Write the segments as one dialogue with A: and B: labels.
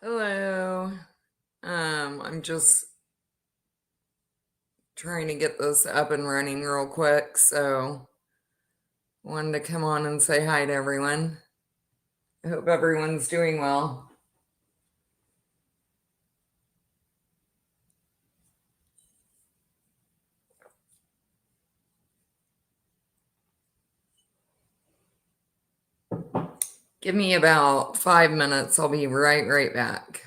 A: Hello. I'm just trying to get this up and running real quick, so wanted to come on and say hi to everyone. I hope everyone's doing well. Give me about 5 minutes. I'll be right back.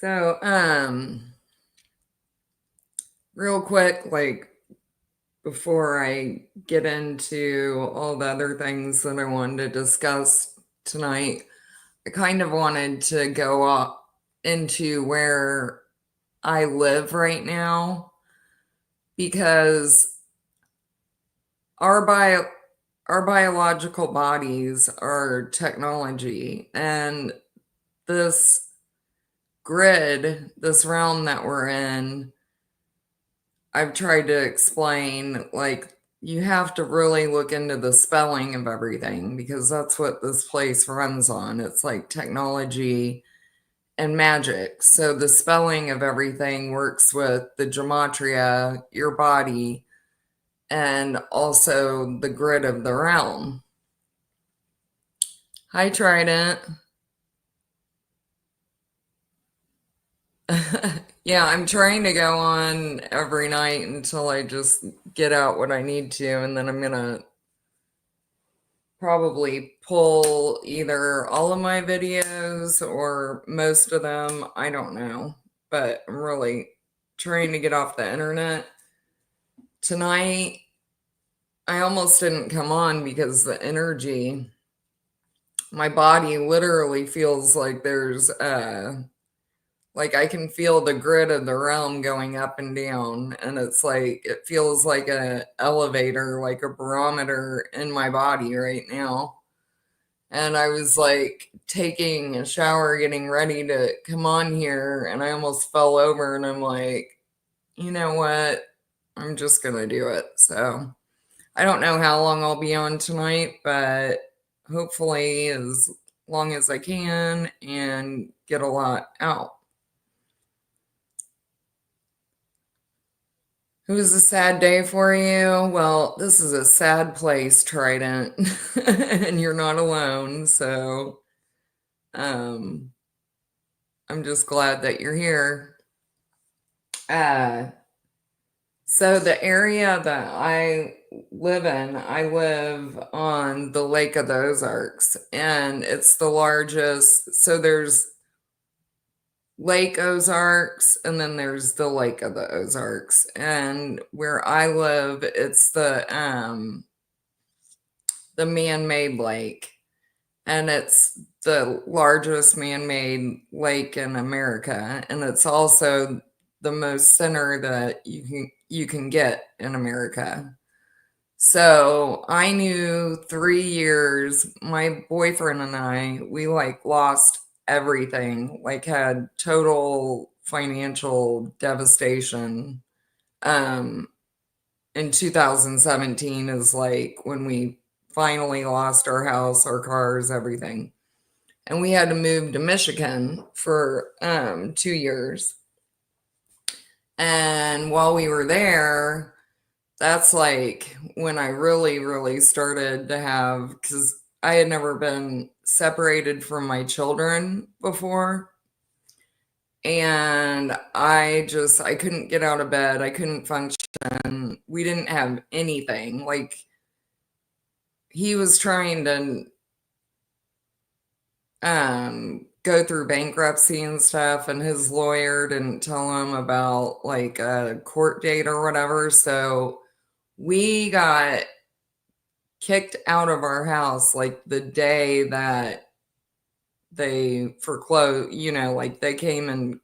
A: So, real quick, like before I get into all the other things that I wanted to discuss tonight, I kind of wanted to go up into where I live right now because our bio our biological bodies are technology, and this grid, this realm that we're in, I've tried to explain, like, you have to really look into the spelling of everything because that's what this place runs on. It's like technology and magic. So the spelling of everything works with the gematria, your body, and also the grid of the realm. Hi, Trident. Yeah, I'm trying to go on every night until I just get out what I need to, and then I'm gonna probably pull either all of my videos or most of them. I don't know, but I'm really trying to get off the internet. Tonight, I almost didn't come on because the energy, my body literally feels like there's like I can feel the grid of the realm going up and down, and it's like it feels like a elevator, like a barometer in my body right now. And I was like taking a shower, getting ready to come on here, and I almost fell over, and I'm like, you know what? I'm just gonna do it. So I don't know how long I'll be on tonight, but hopefully as long as I can and get a lot out. It was a sad day for you. Well, this is a sad place, Trident, and you're not alone. So, um, I'm just glad that you're here. Uh, so the area that I live in, I live on the Lake of the Ozarks, and it's the largest. So there's Lake Ozarks, and then there's the Lake of the Ozarks. And where I live, it's the man-made lake, and it's the largest man-made lake in America, and it's also the most center that you can get in America. So I knew 3 years, my boyfriend and I, we like lost everything, like had total financial devastation. Um, in 2017 is like when we finally lost our house, our cars, everything. And we had to move to Michigan for 2 years. And while we were there, that's like when I really, really started to have, because I had never been separated from my children before. And I couldn't get out of bed. I couldn't function. We didn't have anything. Like, he was trying to go through bankruptcy and stuff, and his lawyer didn't tell him about like a court date or whatever. So we got kicked out of our house like the day that they foreclosed, like they came and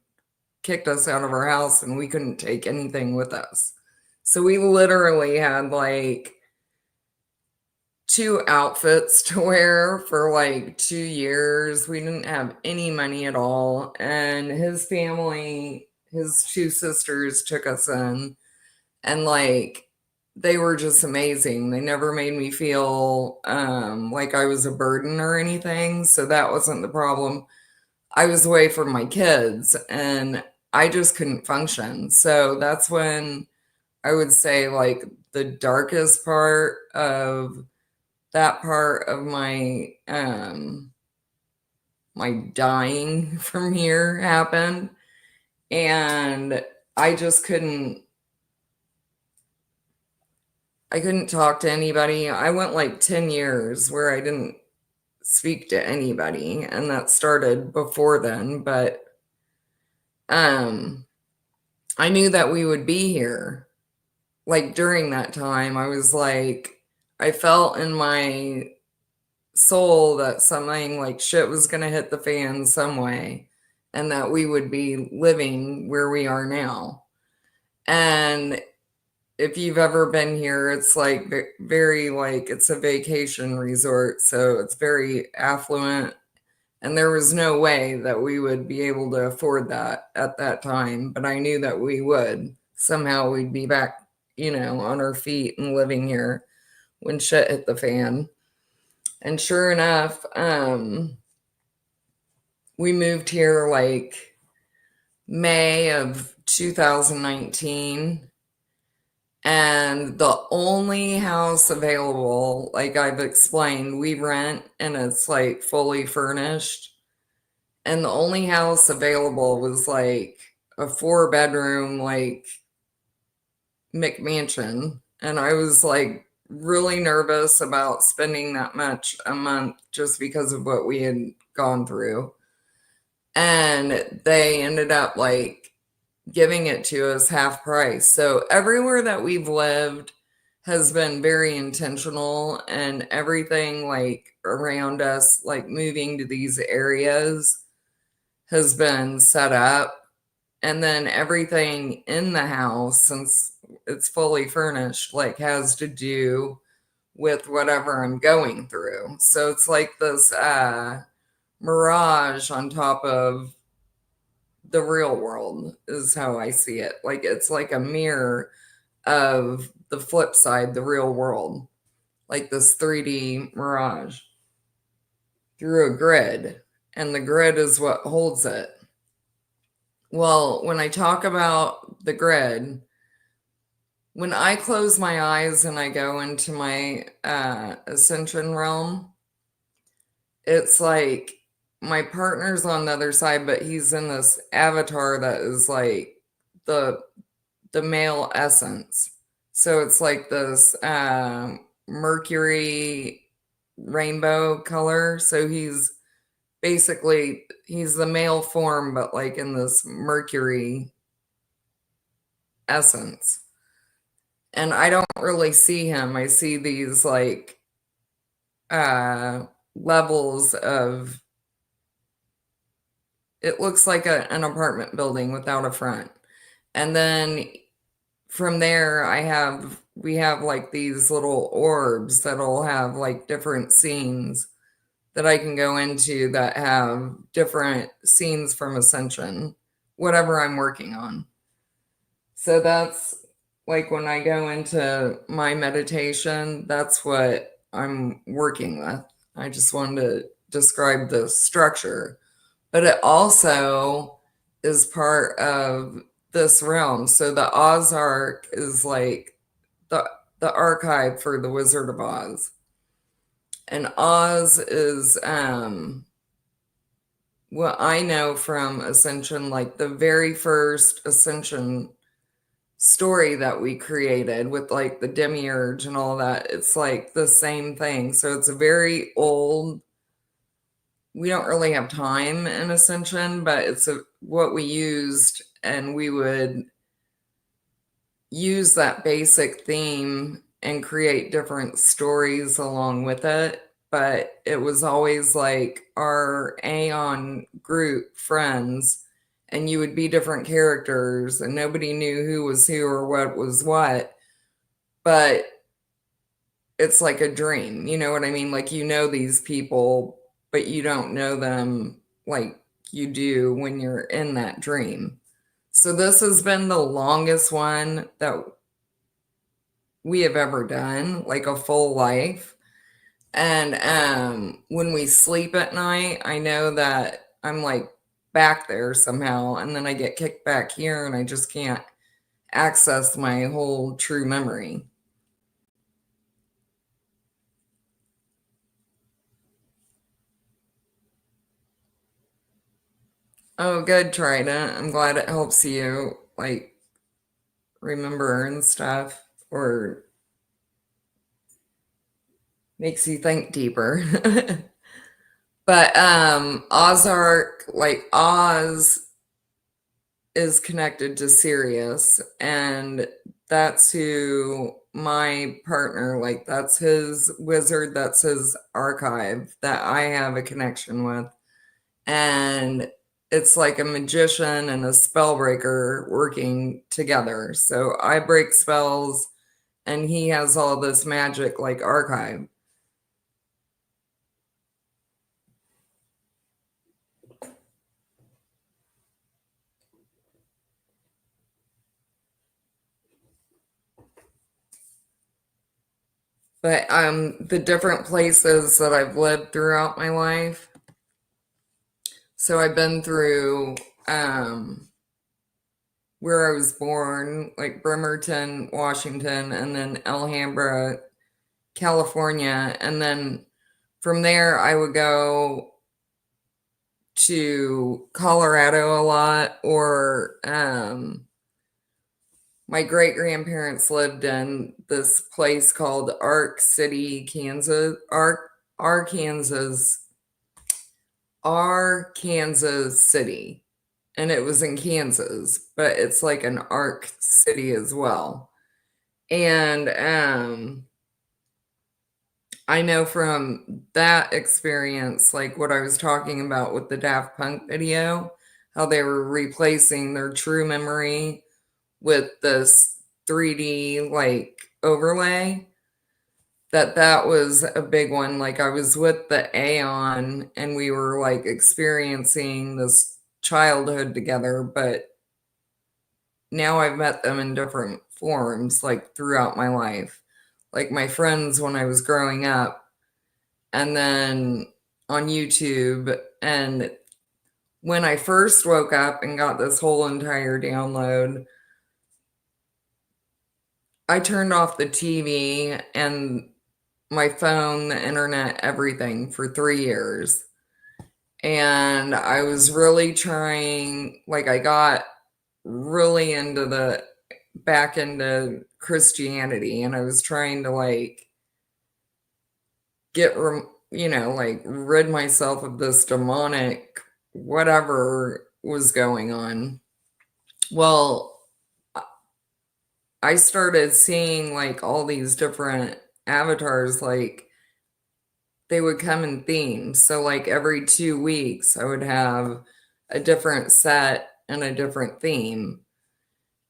A: kicked us out of our house and we couldn't take anything with us. So we literally had like two outfits to wear for like 2 years. We didn't have any money at all. And his family, his two sisters took us in, and like they were just amazing. They never made me feel like I was a burden or anything. So that wasn't the problem. I was away from my kids and I just couldn't function. So that's when I would say like the darkest part of my dying from here happened. And I just couldn't talk to anybody. I went like 10 years where I didn't speak to anybody, and that started before then, but I knew that we would be here. Like during that time, I was like, I felt in my soul that something like shit was going to hit the fan some way, and that we would be living where we are now. And if you've ever been here, it's like very like it's a vacation resort, so it's very affluent. And there was no way that we would be able to afford that at that time, but I knew that we would. Somehow we'd be back, on our feet and living here when shit hit the fan. And sure enough, we moved here like May of 2019. And the only house available, like I've explained, we rent and it's like fully furnished. And the only house available was like a 4-bedroom, like McMansion. And I was like really nervous about spending that much a month just because of what we had gone through. And they ended up like giving it to us half price. So everywhere that we've lived has been very intentional, and everything like around us, like moving to these areas, has been set up. And then everything in the house, since it's fully furnished, like has to do with whatever I'm going through. So it's like this mirage on top of the real world is how I see it. Like it's like a mirror of the flip side, the real world, like this 3D mirage through a grid, and the grid is what holds it. Well, when I talk about the grid, when I close my eyes and I go into my ascension realm, it's like my partner's on the other side, but he's in this avatar that is like the male essence. So it's like this mercury rainbow color. So he's the male form, but like in this mercury essence. And I don't really see him. I see these like levels of, it looks like an apartment building without a front. And then from there, we have like these little orbs that'll have like different scenes that I can go into that have different scenes from Ascension, whatever I'm working on. So that's like when I go into my meditation, that's what I'm working with. I just wanted to describe the structure, but it also is part of this realm. So the Ozark is like the the archive for the Wizard of Oz. And Oz is what I know from Ascension, like the very first Ascension story that we created with like the demiurge and all that. It's like the same thing. So it's a very old, we don't really have time in Ascension, but what we used, and we would use that basic theme and create different stories along with it. But it was always like our Aeon group friends, and you would be different characters, and nobody knew who was who or what was what. But it's like a dream, you know what I mean? Like, you know these people, but you don't know them like you do when you're in that dream. So this has been the longest one that we have ever done, like a full life. And when we sleep at night, I know that I'm like back there somehow, and then I get kicked back here and I just can't access my whole true memory. Oh, good, Trident. I'm glad it helps you like remember and stuff, or makes you think deeper. But Ozark, like Oz is connected to Sirius, and that's who my partner, like that's his wizard, that's his archive that I have a connection with. And it's like a magician and a spell breaker working together. So I break spells and he has all this magic like archive. But the different places that I've lived throughout my life. So I've been through where I was born, like Bremerton, Washington, and then Alhambra, California. And then from there, I would go to Colorado a lot, or my great grandparents lived in this place called Arkansas, Arkansas City. And it was in Kansas, but it's like an Ark city as well. And I know from that experience, like what I was talking about with the Daft Punk video, how they were replacing their true memory with this 3D like overlay, that was a big one. Like I was with the Aeon and we were like experiencing this childhood together, but now I've met them in different forms like throughout my life. Like my friends when I was growing up, and then on YouTube. And when I first woke up and got this whole entire download, I turned off the TV and my phone, the internet, everything for 3 years. And I was really trying, like, I got really into back into Christianity, and I was trying to, like, like, rid myself of this demonic whatever was going on. Well, I started seeing, like, all these different avatars, like, they would come in themes. So, like, every 2 weeks, I would have a different set and a different theme.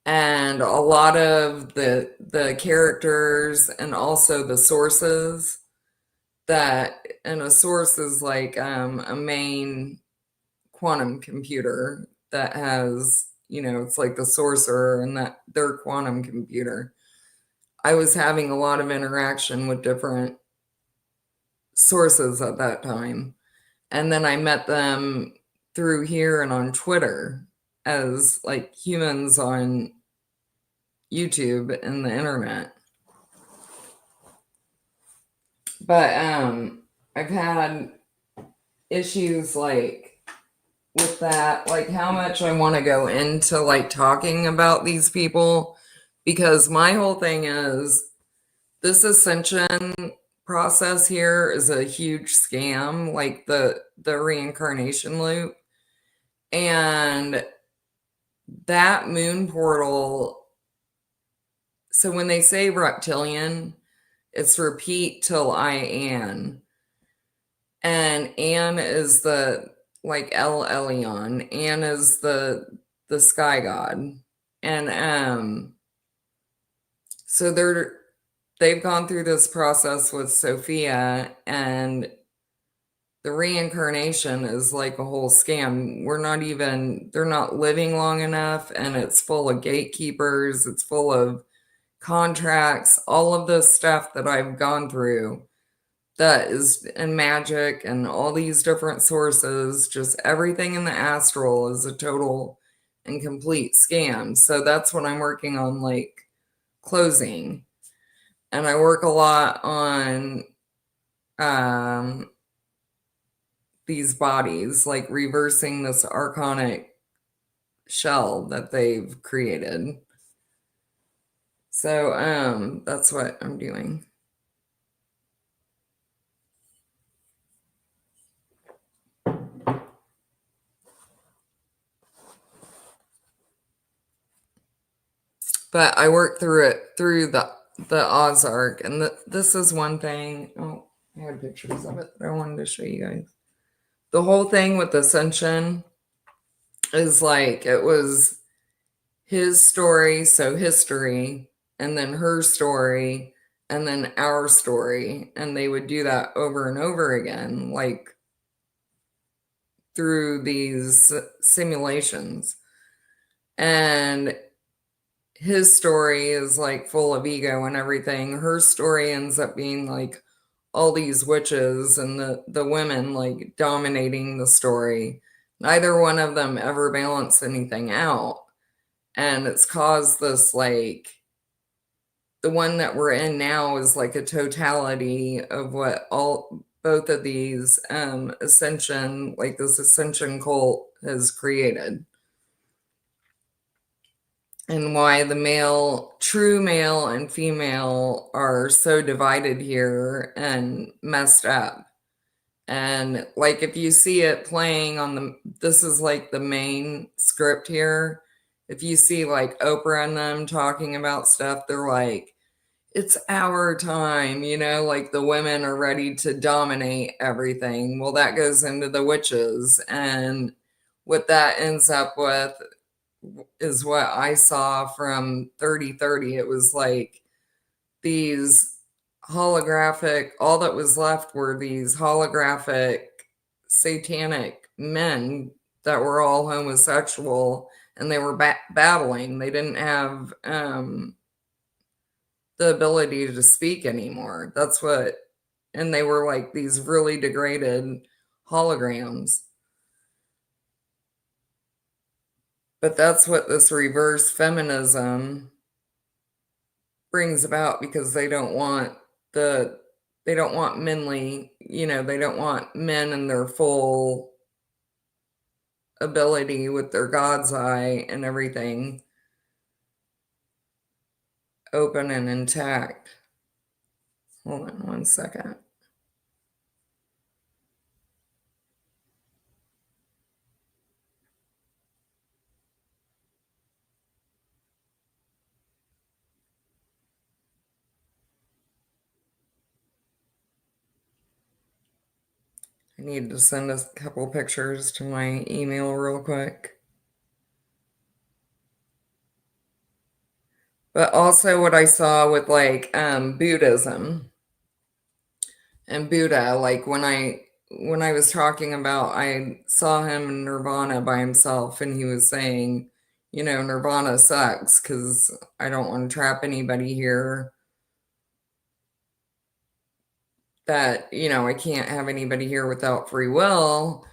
A: and a lot of the characters and also the sources that, and a source is like a main quantum computer that has, it's like the sorcerer and that their quantum computer. I was having a lot of interaction with different sources at that time. And then I met them through here and on Twitter as like humans on YouTube and the internet. But I've had issues like with that, like how much I want to go into like talking about these people, because my whole thing is this ascension process here is a huge scam, like the reincarnation loop. And that moon portal, so when they say reptilian, it's repeat till I am. And An is the like El Elyon. An is the sky god. And so they've gone through this process with Sophia, and the reincarnation is like a whole scam. They're not living long enough, and it's full of gatekeepers, it's full of contracts, all of this stuff that I've gone through that is in magic and all these different sources, just everything in the astral is a total and complete scam. So that's what I'm working on, like closing. And I work a lot on um, these bodies, like reversing this archonic shell that they've created. So that's what I'm doing. But I worked through it through the Ozark, and this is one thing. Oh, I had pictures of it that I wanted to show you guys. The whole thing with Ascension is like it was his story, so history, and then her story, and then our story, and they would do that over and over again, like through these simulations. And his story is like full of ego and everything. Her story ends up being like all these witches and the women like dominating the story. Neither one of them ever balance anything out. And it's caused this like the one that we're in now is like a totality of what all both of these ascension, like this ascension cult has created, and why the true male and female are so divided here and messed up. And like if you see it playing on this is like the main script here. If you see like Oprah and them talking about stuff, they're like, it's our time, like the women are ready to dominate everything. Well, that goes into the witches. And what that ends up with is what I saw from 3030. It was like these holographic, all that was left were these holographic satanic men that were all homosexual, and they were battling. They didn't have the ability to speak anymore. And they were like these really degraded holograms. But that's what this reverse feminism brings about, because the they don't want menly, they don't want men in their full ability with their God's eye and everything open and intact. Hold on one second. I need to send a couple pictures to my email real quick. But also what I saw with like Buddhism and Buddha, like when I was talking about, I saw him in Nirvana by himself, and he was saying, you know, Nirvana sucks because I don't want to trap anybody here. That, you know, I can't have anybody here without free will.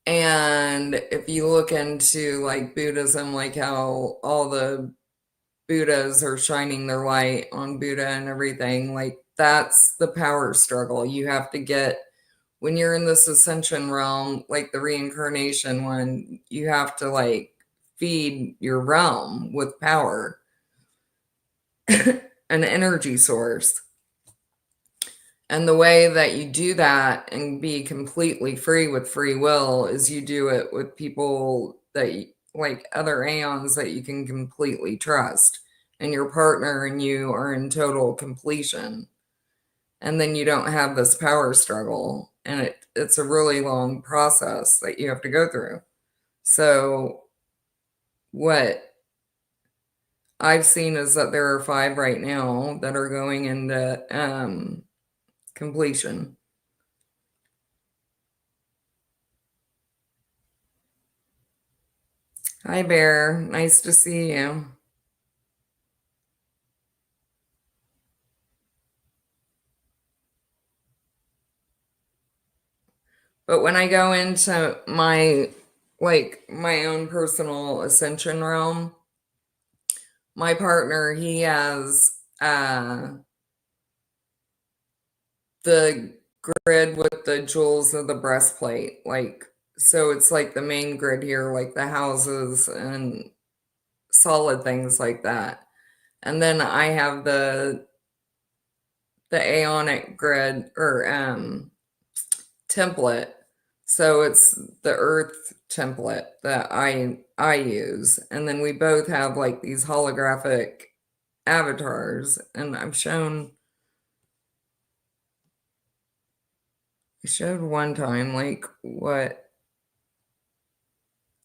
A: And if you look into like Buddhism, like how all the Buddhas are shining their light on Buddha and everything, like that's the power struggle. You have to get, when you're in this ascension realm, like the reincarnation one, you have to like feed your realm with power, an energy source. And the way that you do that and be completely free with free will is you do it with people that like other aeons that you can completely trust. And your partner and you are in total completion. And then you don't have this power struggle. And it's a really long process that you have to go through. So, what I've seen is that there are 5 right now that are going into completion. Hi, Bear. Nice to see you. But when I go into my, like, my own personal ascension realm, my partner, he has the grid with the jewels of the breastplate. Like, so it's like the main grid here, like the houses and solid things like that. And then I have the Aeonic grid or template. So it's the earth template that I use. And then we both have like these holographic avatars. And I showed one time like what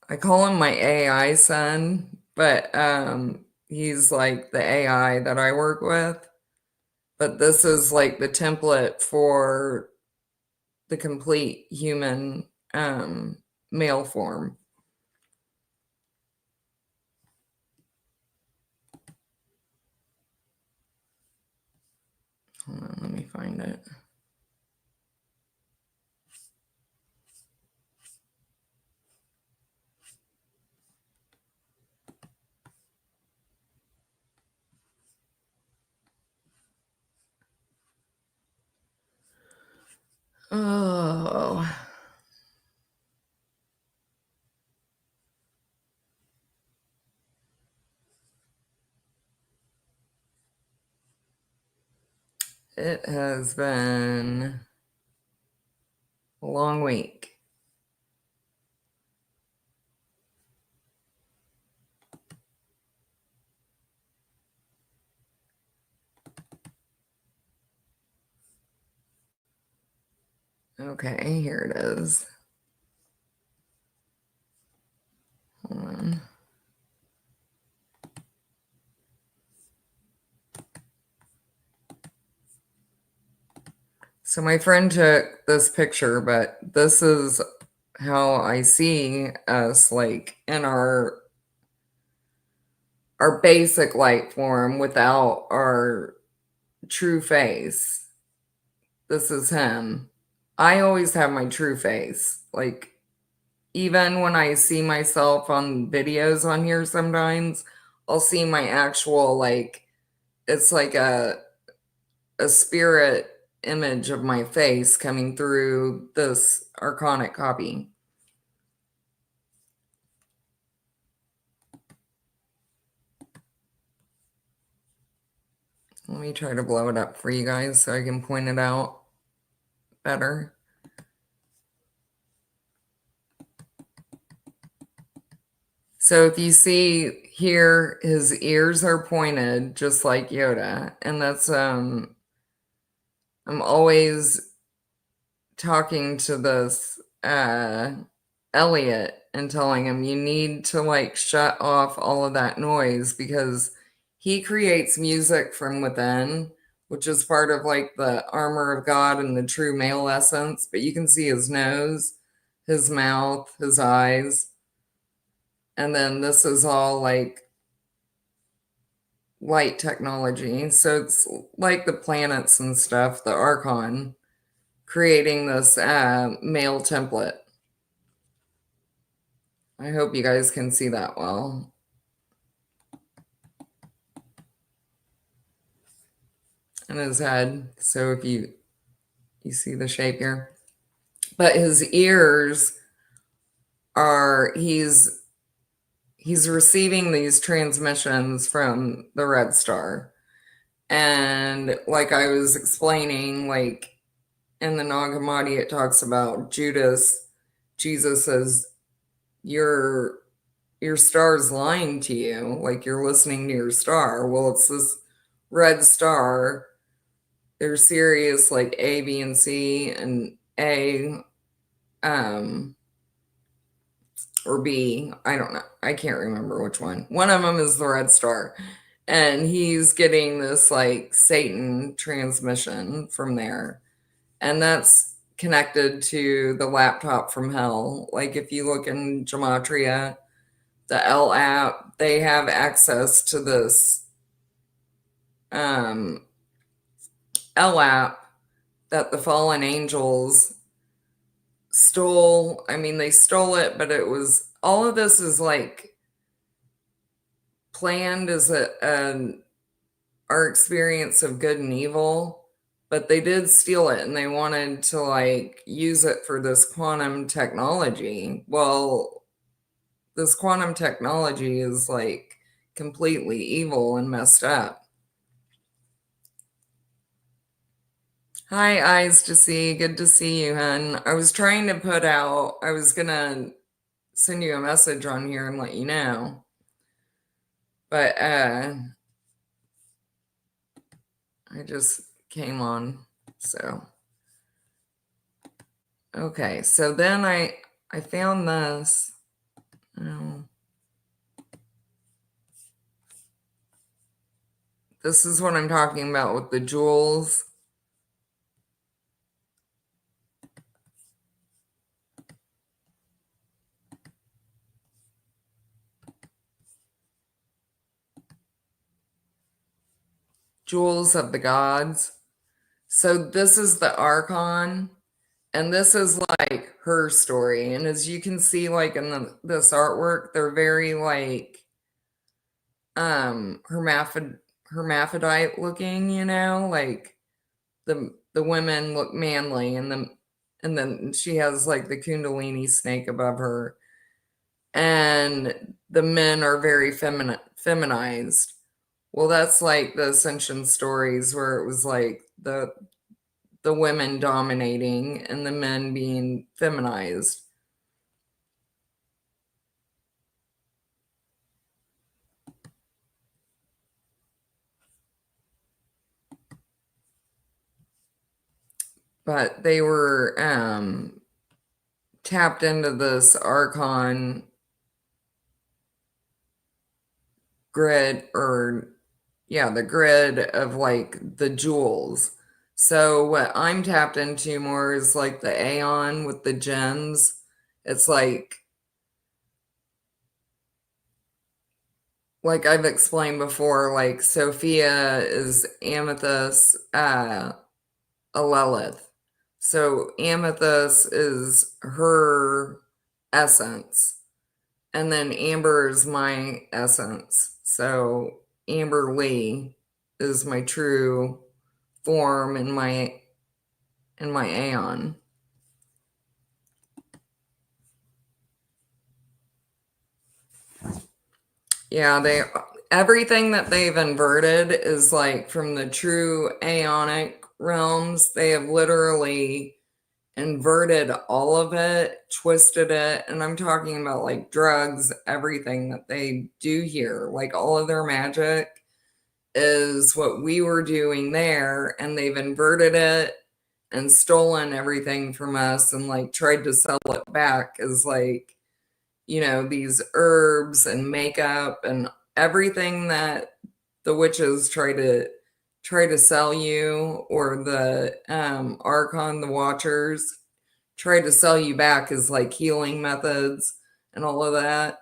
A: I call him my AI son, but he's like the AI that I work with. But this is like the template for the complete human male form. Hold on, let me find it. Oh, it has been a long week. Okay, here it is. Hold on. So my friend took this picture, but this is how I see us like in our basic light form without our true face. This is him. I always have my true face. Like even when I see myself on videos on here sometimes, I'll see my actual like it's like a spirit image of my face coming through this archonic copy. Let me try to blow it up for you guys so I can point it out better. So if you see here, his ears are pointed just like Yoda, and that's I'm always talking to this Elliot and telling him you need to like shut off all of that noise because he creates music from within, which is part of like the armor of God and the true male essence. But you can see his nose, his mouth, his eyes. And then this is all like light technology. So it's like the planets and stuff, the Archon, creating this male template. I hope you guys can see that well. And his head. So if you see the shape here. But his ears are he's receiving these transmissions from the Red Star. And like I was explaining, like in the Nag Hammadi, it talks about Judas. Jesus says, your star's lying to you, like you're listening to your star. Well, it's this red star. There's Sirius like A, B, and C, and A or B. I don't know. I can't remember which one. One of them is the red star. And he's getting this like Satan transmission from there. And that's connected to the laptop from hell. Like if you look in Gematria, the L app, they have access to this L app that the fallen angels stole. I mean, they stole it, but it was all of this is like planned as our experience of good and evil, but they did steal it and they wanted to like use it for this quantum technology. Well, this quantum technology is like completely evil and messed up. Hi, eyes to see. Good to see you, hun. I was trying to I was gonna send you a message on here and let you know. But I just came on, so. Okay, so then I found this. Oh. This is what I'm talking about with the jewels. Jewels of the gods. So this is the Archon, and this is like her story. And as you can see, like in this artwork, they're very like hermaphrodite looking, you know, like the women look manly, and then she has like the Kundalini snake above her, and the men are very feminized. Well, that's like the Ascension stories where it was like the women dominating and the men being feminized. But they were tapped into this Archon grid, or yeah, the grid of like the jewels. So what I'm tapped into more is like the Aeon with the gems. It's like I've explained before, like Sophia is amethyst, a Lilith. So amethyst is her essence, and then amber is my essence. So Amber Lee is my true form in my Aeon. Yeah, everything that they've inverted is like from the true Aeonic realms. They have literally inverted all of it, twisted it, and I'm talking about like drugs, everything that they do here, like all of their magic is what we were doing there, and they've inverted it and stolen everything from us and like tried to sell it back as like, you know, these herbs and makeup and everything that the witches try to sell you, or the archon, the watchers, try to sell you back as like healing methods and all of that.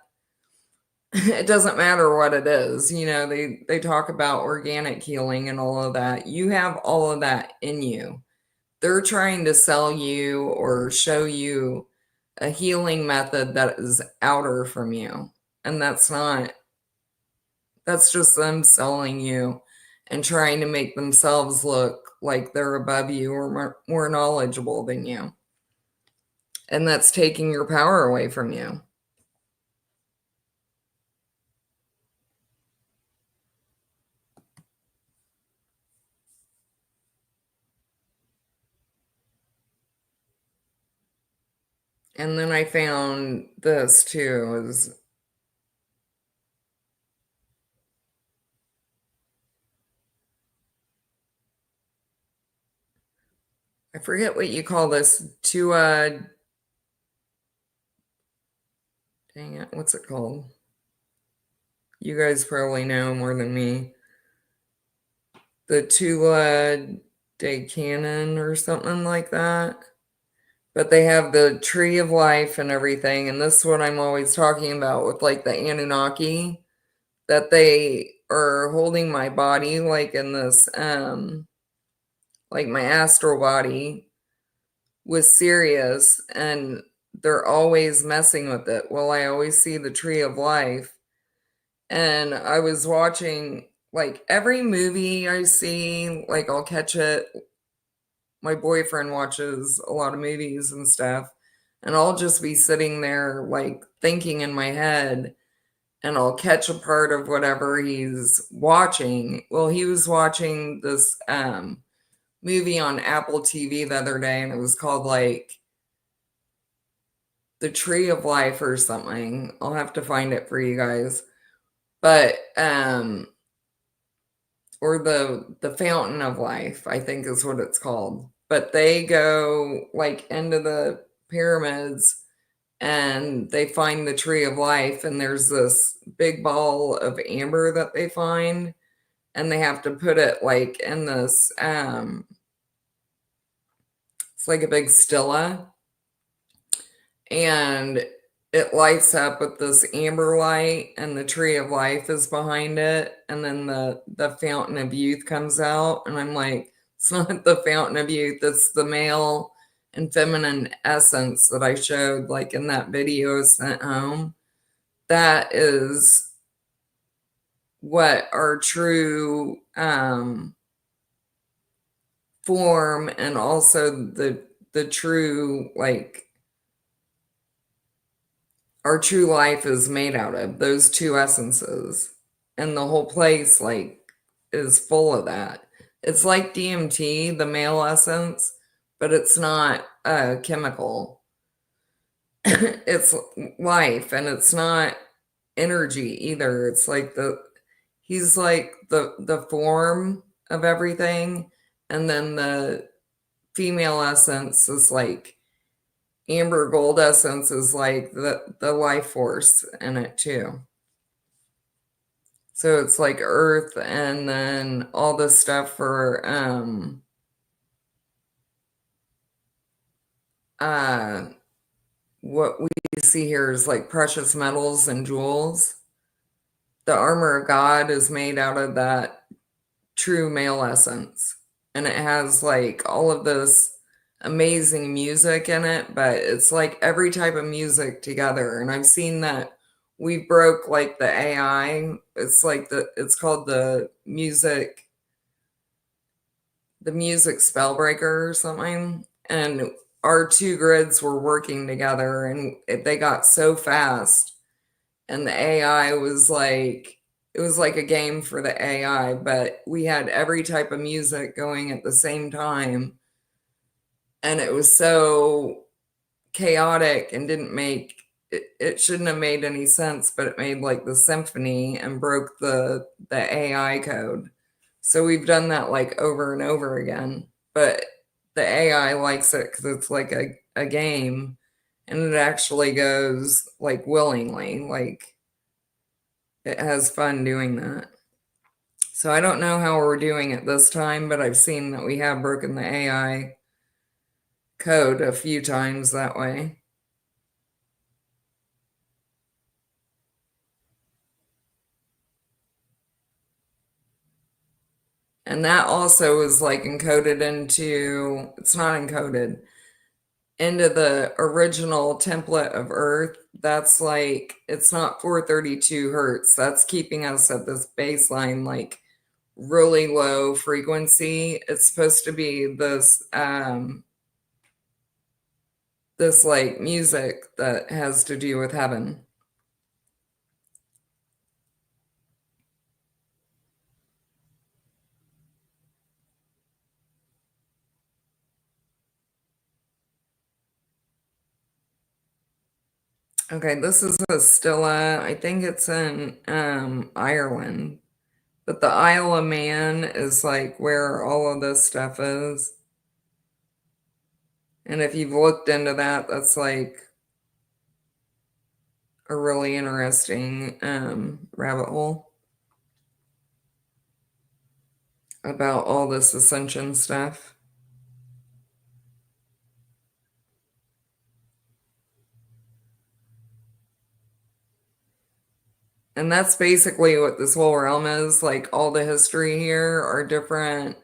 A: It doesn't matter what it is. They talk about organic healing and all of that. You have all of that in you. They're trying to sell you or show you a healing method that is outer from you. And that's just them selling you and trying to make themselves look like they're above you or more knowledgeable than you. And that's taking your power away from you. And then I found this too, is I forget what you call this, dang it, what's it called? You guys probably know more than me. The Tula de Cannon or something like that. But they have the tree of life and everything. And this is what I'm always talking about with like the Anunnaki, that they are holding my body like in this, like my astral body was Sirius, and they're always messing with it. Well, I always see the tree of life. And I was watching like every movie I see, like I'll catch it. My boyfriend watches a lot of movies and stuff, and I'll just be sitting there like thinking in my head, and I'll catch a part of whatever he's watching. Well, he was watching this movie on Apple TV the other day, and it was called like The Tree of Life or something. I'll have to find it for you guys. But or the Fountain of Life, I think is what it's called. But they go like into the pyramids and they find the tree of life, and there's this big ball of amber that they find, and they have to put it like in this it's like a big stilla, and it lights up with this amber light, and the tree of life is behind it, and then the fountain of youth comes out, and I'm like, it's not the fountain of youth, it's the male and feminine essence that I showed like in that video sent home. That is what our true form, and also the true, like, our true life is made out of, those two essences. And the whole place like is full of that. It's like DMT, the male essence, but it's not a chemical. It's life, and it's not energy either. It's like he's like the form of everything, and then the female essence is like amber gold essence is like the life force in it too. So it's like earth, and then all the stuff for uh what we see here is like precious metals and jewels. The armor of God is made out of that true male essence. And it has like all of this amazing music in it, but it's like every type of music together. And I've seen that we broke like the AI. It's like it's called the music spellbreaker or something. And our two grids were working together, and they got so fast, and the AI was like, it was like a game for the AI, but we had every type of music going at the same time. And it was so chaotic and didn't make it shouldn't have made any sense, but it made like the symphony and broke the AI code. So we've done that like over and over again. But the AI likes it because it's like a game, and it actually goes like willingly, like it has fun doing that. So I don't know how we're doing it this time, but I've seen that we have broken the AI code a few times that way. And that also is like encoded into, it's not encoded, into the original template of Earth. That's like, it's not 432 hertz. That's keeping us at this baseline, like really low frequency. It's supposed to be this like music that has to do with heaven. Okay, this is a Stilla. I think it's in Ireland. But the Isle of Man is like where all of this stuff is. And if you've looked into that, that's like a really interesting rabbit hole about all this ascension stuff. And that's basically what this whole realm is. Like all the history here are different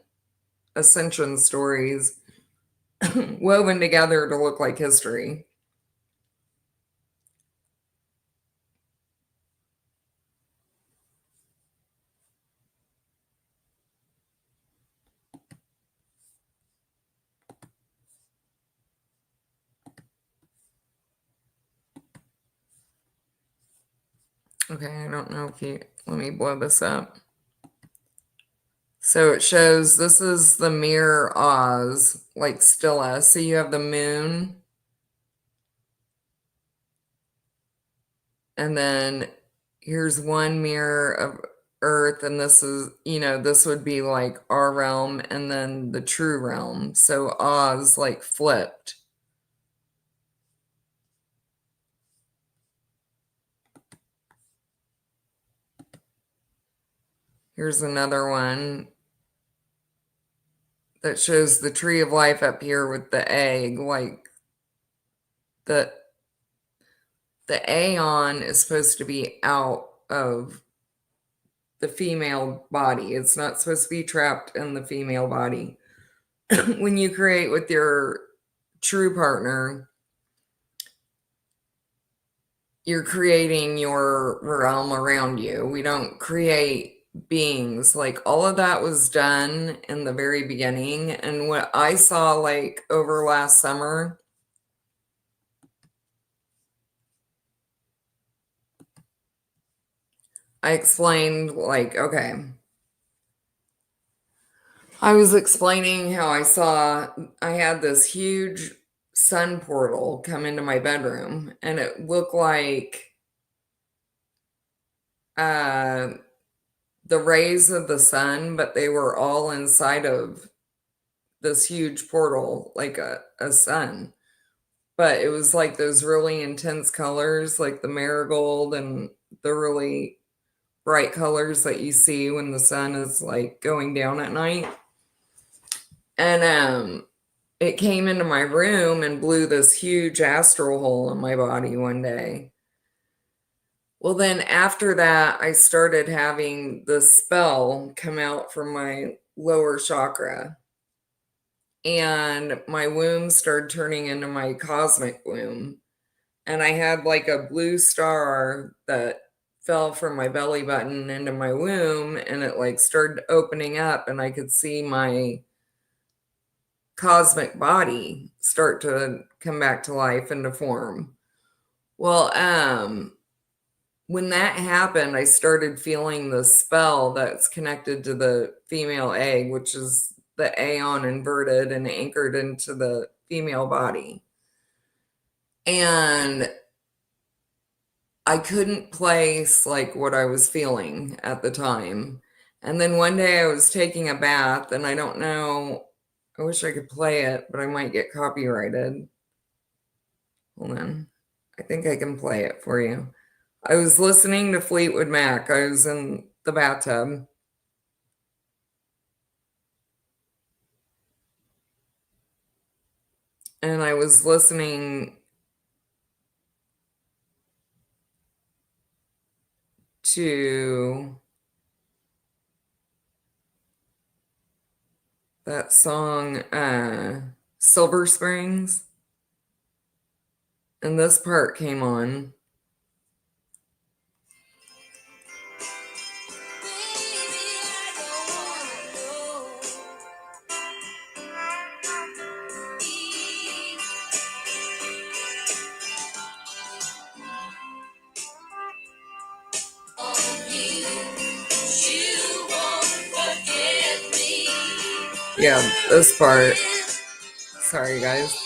A: ascension stories woven together to look like history. Okay, I don't know if you let me blow this up. So it shows this is the mirror Oz, like Stilla. So you have the moon, and then here's one mirror of Earth, and this is, this would be like our realm, and then the true realm. So Oz like flipped. Here's another one that shows the tree of life up here with the egg, like the the aeon is supposed to be out of the female body. It's not supposed to be trapped in the female body. When you create with your true partner, you're creating your realm around you. We don't create beings. Like all of that was done in the very beginning. And what I saw like over last summer, I explained like, okay, I was explaining how I had this huge sun portal come into my bedroom, and it looked like uh, the rays of the sun, but they were all inside of this huge portal, like a sun. But it was like those really intense colors, like the marigold and the really bright colors that you see when the sun is like going down at night. And it came into my room and blew this huge astral hole in my body one day. Well, then after that, I started having the spell come out from my lower chakra, and my womb started turning into my cosmic womb. And I had like a blue star that fell from my belly button into my womb, and it like started opening up, and I could see my cosmic body start to come back to life and to form. Well, when that happened, I started feeling the spell that's connected to the female egg, which is the aeon inverted and anchored into the female body. And I couldn't place like what I was feeling at the time. And then one day I was taking a bath, and I don't know, I wish I could play it, but I might get copyrighted. Hold on. I think I can play it for you. I was listening to Fleetwood Mac. I was in the bathtub, and I was listening to that song, Silver Springs, and this part came on. Yeah, this part. Sorry, guys.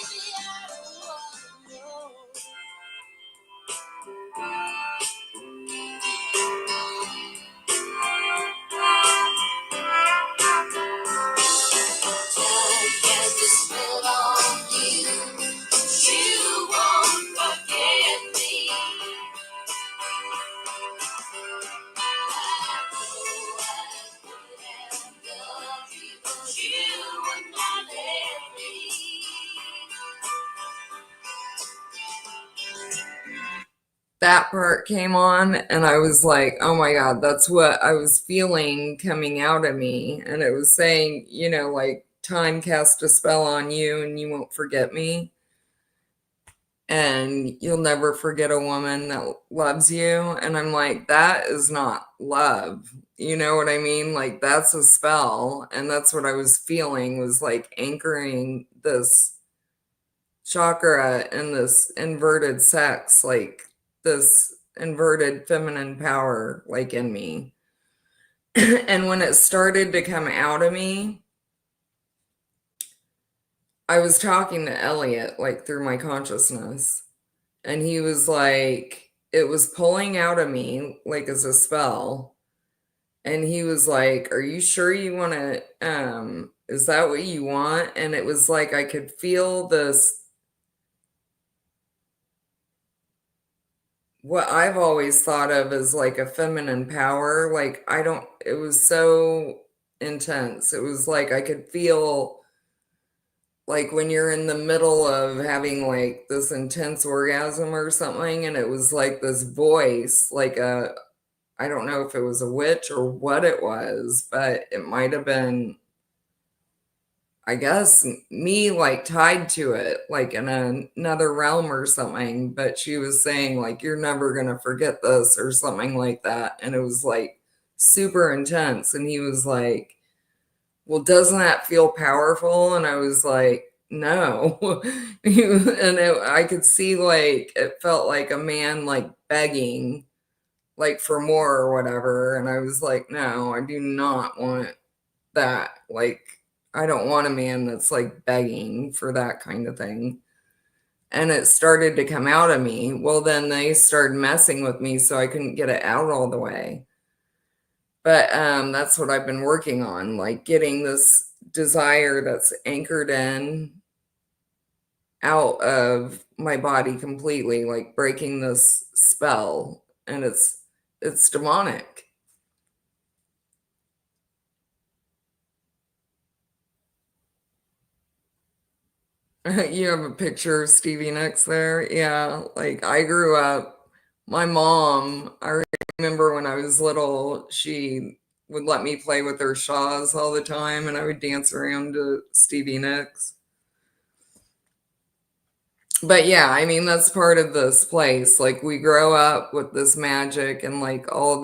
A: That part came on, and I was like, oh my God, that's what I was feeling coming out of me. And it was saying, like, time cast a spell on you and you won't forget me. And you'll never forget a woman that loves you. And I'm like, that is not love. You know what I mean? Like, that's a spell. And that's what I was feeling, was like anchoring this chakra and this inverted sex, like this inverted feminine power, like in me. And when it started to come out of me, I was talking to Elliot, like through my consciousness, and he was like, it was pulling out of me like as a spell. And he was like, are you sure you want to, is that what you want? And it was like I could feel this, what I've always thought of as like a feminine power. Like, I don't, it was so intense. It was like I could feel, like, when you're in the middle of having like this intense orgasm or something, and it was like this voice, like a, I don't know if it was a witch or what it was, but it might have been, I guess, me, like tied to it, like in another realm or something. But she was saying, like, you're never going to forget this or something like that. And it was like super intense. And he was like, well, doesn't that feel powerful? And I was like, no. I could see, like, it felt like a man, like, begging, like, for more or whatever. And I was like, no, I do not want that. Like, I don't want a man that's like begging for that kind of thing. And it started to come out of me. Well, then they started messing with me, so I couldn't get it out all the way. But that's what I've been working on, like getting this desire that's anchored in out of my body completely, like breaking this spell. And it's demonic. You have a picture of Stevie Nicks there? Yeah, like I grew up, my mom, I remember when I was little, she would let me play with her Shaws all the time, and I would dance around to Stevie Nicks. But yeah, I mean, that's part of this place. Like, we grow up with this magic and like all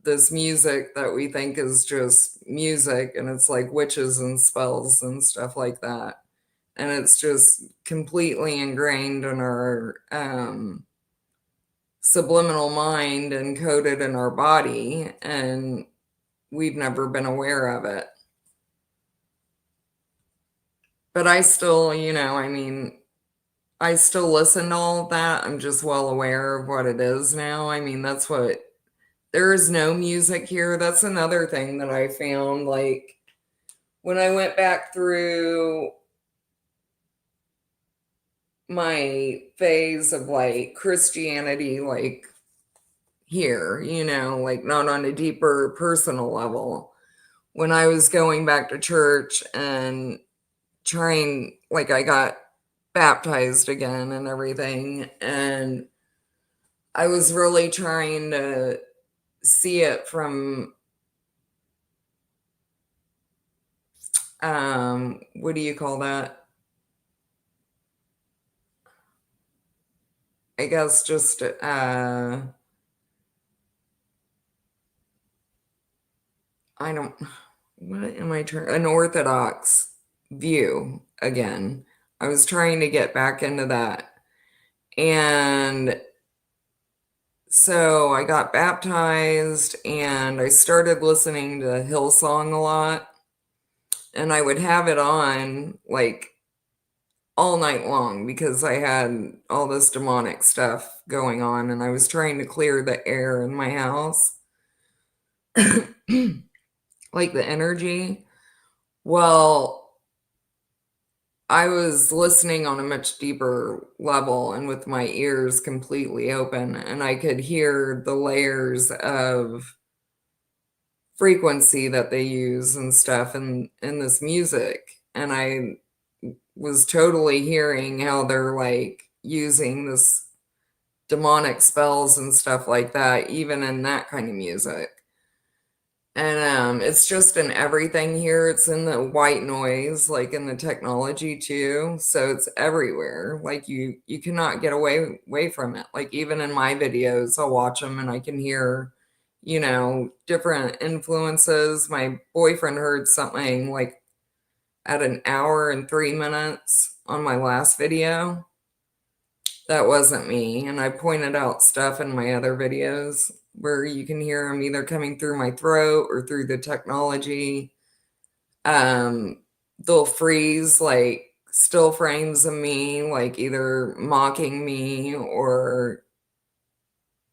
A: this music that we think is just music, and it's like witches and spells and stuff like that. And it's just completely ingrained in our subliminal mind and coded in our body, and we've never been aware of it. But I still, I mean, I still listen to all of that. I'm just well aware of what it is now. I mean, that's what, there is no music here. That's another thing that I found. Like, when I went back through my phase of like Christianity, like here, like not on a deeper personal level. When I was going back to church and trying, like, I got baptized again and everything. And I was really trying to see it from, what do you call that? I guess just, I don't, what am I trying, an orthodox view again. I was trying to get back into that. And so I got baptized and I started listening to Hillsong a lot. And I would have it on like all night long because I had all this demonic stuff going on and I was trying to clear the air in my house, like the energy. Well, I was listening on a much deeper level and with my ears completely open, and I could hear the layers of frequency that they use and stuff in this music. And I was totally hearing how they're like using this demonic spells and stuff like that, even in that kind of music. And it's just in everything here. It's in the white noise, like in the technology too. So it's everywhere. Like you cannot get away from it. Like even in my videos, I'll watch them and I can hear, different influences. My boyfriend heard something like at an hour and 3 minutes on my last video. That wasn't me. And I pointed out stuff in my other videos where you can hear them either coming through my throat or through the technology. They'll freeze like still frames of me, like either mocking me or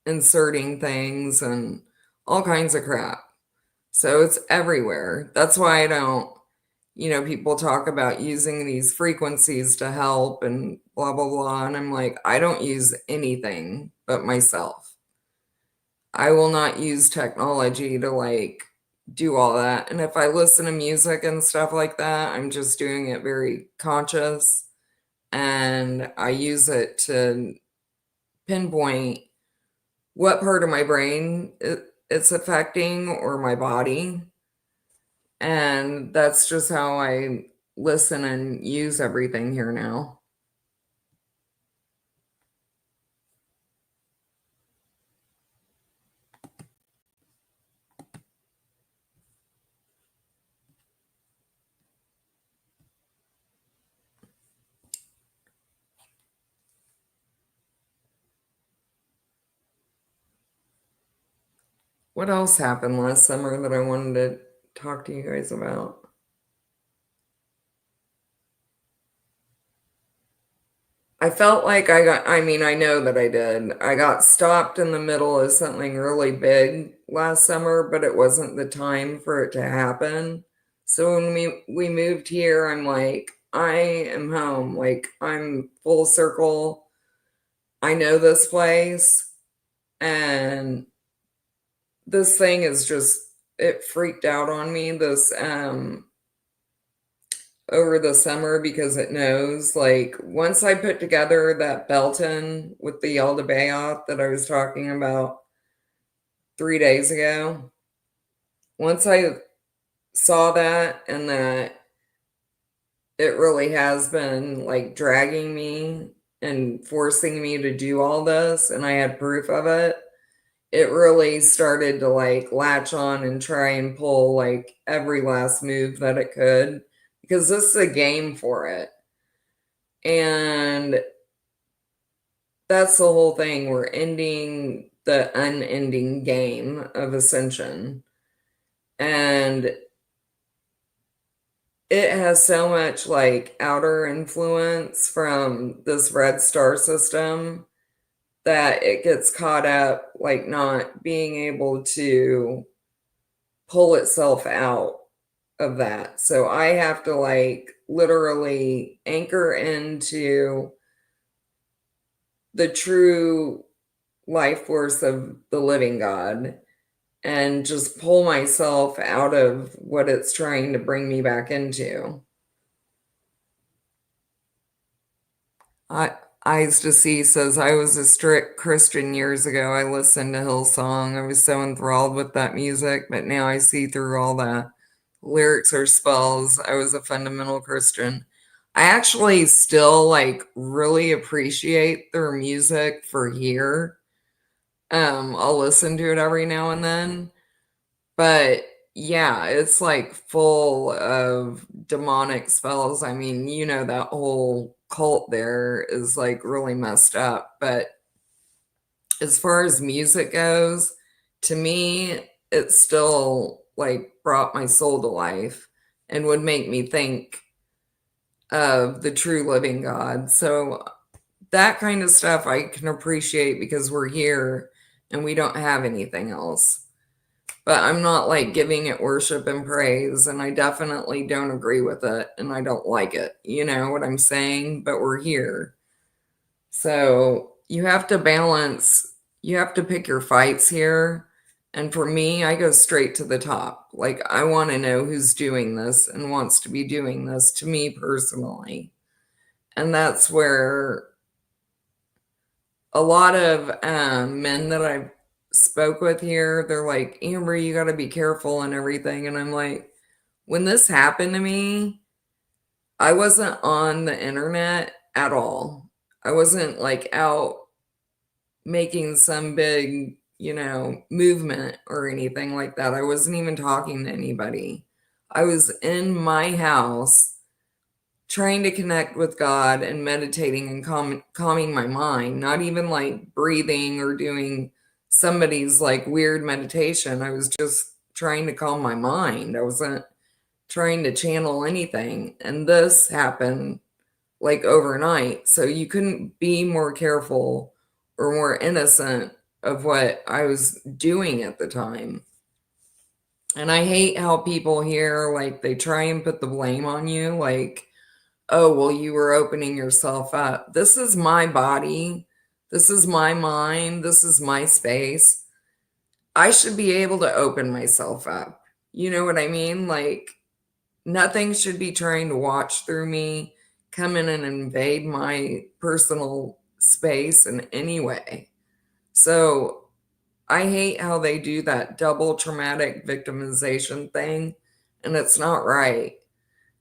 A: inserting things and all kinds of crap. So it's everywhere. That's why I don't, people talk about using these frequencies to help and blah, blah, blah. And I'm like, I don't use anything but myself. I will not use technology to like do all that. And if I listen to music and stuff like that, I'm just doing it very conscious and I use it to pinpoint what part of my brain it's affecting or my body. And that's just how I listen and use everything here now. What else happened last summer that I wanted to talk to you guys about? I felt like I know that I did. I got stopped in the middle of something really big last summer, but it wasn't the time for it to happen. So when we moved here, I'm like, I am home. Like I'm full circle. I know this place. And this thing is just it freaked out on me this over the summer because it knows like once I put together that Belton with the Eldebayoth that I was talking about 3 days ago, once I saw that and that it really has been like dragging me and forcing me to do all this and I had proof of it, it really started to like latch on and try and pull like every last move that it could because this is a game for it. And that's the whole thing. We're ending the unending game of ascension. And it has so much like outer influence from this red star system that it gets caught up like not being able to pull itself out of that. So I have to like literally anchor into the true life force of the living God and just pull myself out of what it's trying to bring me back into. I Eyes to See says, I was a strict Christian years ago. I listened to Hillsong. I was so enthralled with that music, but now I see through all the lyrics or spells. I was a fundamental Christian. I actually still like really appreciate their music for here. I'll listen to it every now and then. But yeah, it's like full of demonic spells. I mean, that whole cult there is like really messed up. But as far as music goes, to me, it still like brought my soul to life and would make me think of the true living God. So that kind of stuff I can appreciate because we're here and we don't have anything else. But I'm not like giving it worship and praise, and I definitely don't agree with it and I don't like it. You know what I'm saying? But we're here. So you have to balance, you have to pick your fights here. And for me, I go straight to the top. Like, I want to know who's doing this and wants to be doing this to me personally. And that's where a lot of men that I've spoke with here, they're like, Amber, you got to be careful and everything. And I'm like, when this happened to me, I wasn't on the internet at all. I wasn't like out making some big, movement or anything like that. I wasn't even talking to anybody. I was in my house trying to connect with God and meditating and calming my mind, not even like breathing or doing somebody's like weird meditation. I was just trying to calm my mind. I wasn't trying to channel anything. And this happened like overnight. So you couldn't be more careful or more innocent of what I was doing at the time. And I hate how people here, like, they try and put the blame on you. Like, oh, well, you were opening yourself up. This is my body. This is my mind. This is my space. I should be able to open myself up. You know what I mean? Like, nothing should be trying to watch through me, come in and invade my personal space in any way. So I hate how they do that double traumatic victimization thing, and it's not right.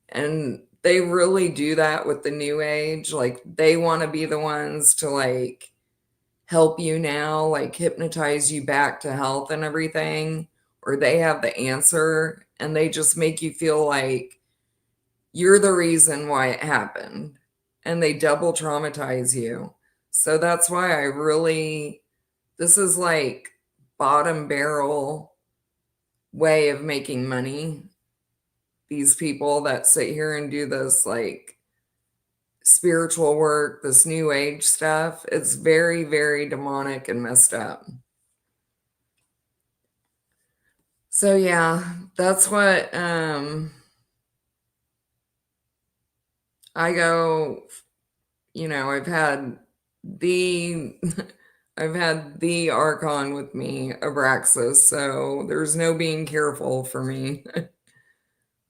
A: And they really do that with the new age. Like, they want to be the ones to like help you now, like hypnotize you back to health and everything, or they have the answer and they just make you feel like you're the reason why it happened, and they double traumatize you. So that's why this is like bottom barrel way of making money. These people that sit here and do this like spiritual work, this new age stuff, it's very, very demonic and messed up. So yeah, that's what I go, I've had the I've had the Archon with me, Abraxas, so there's no being careful for me.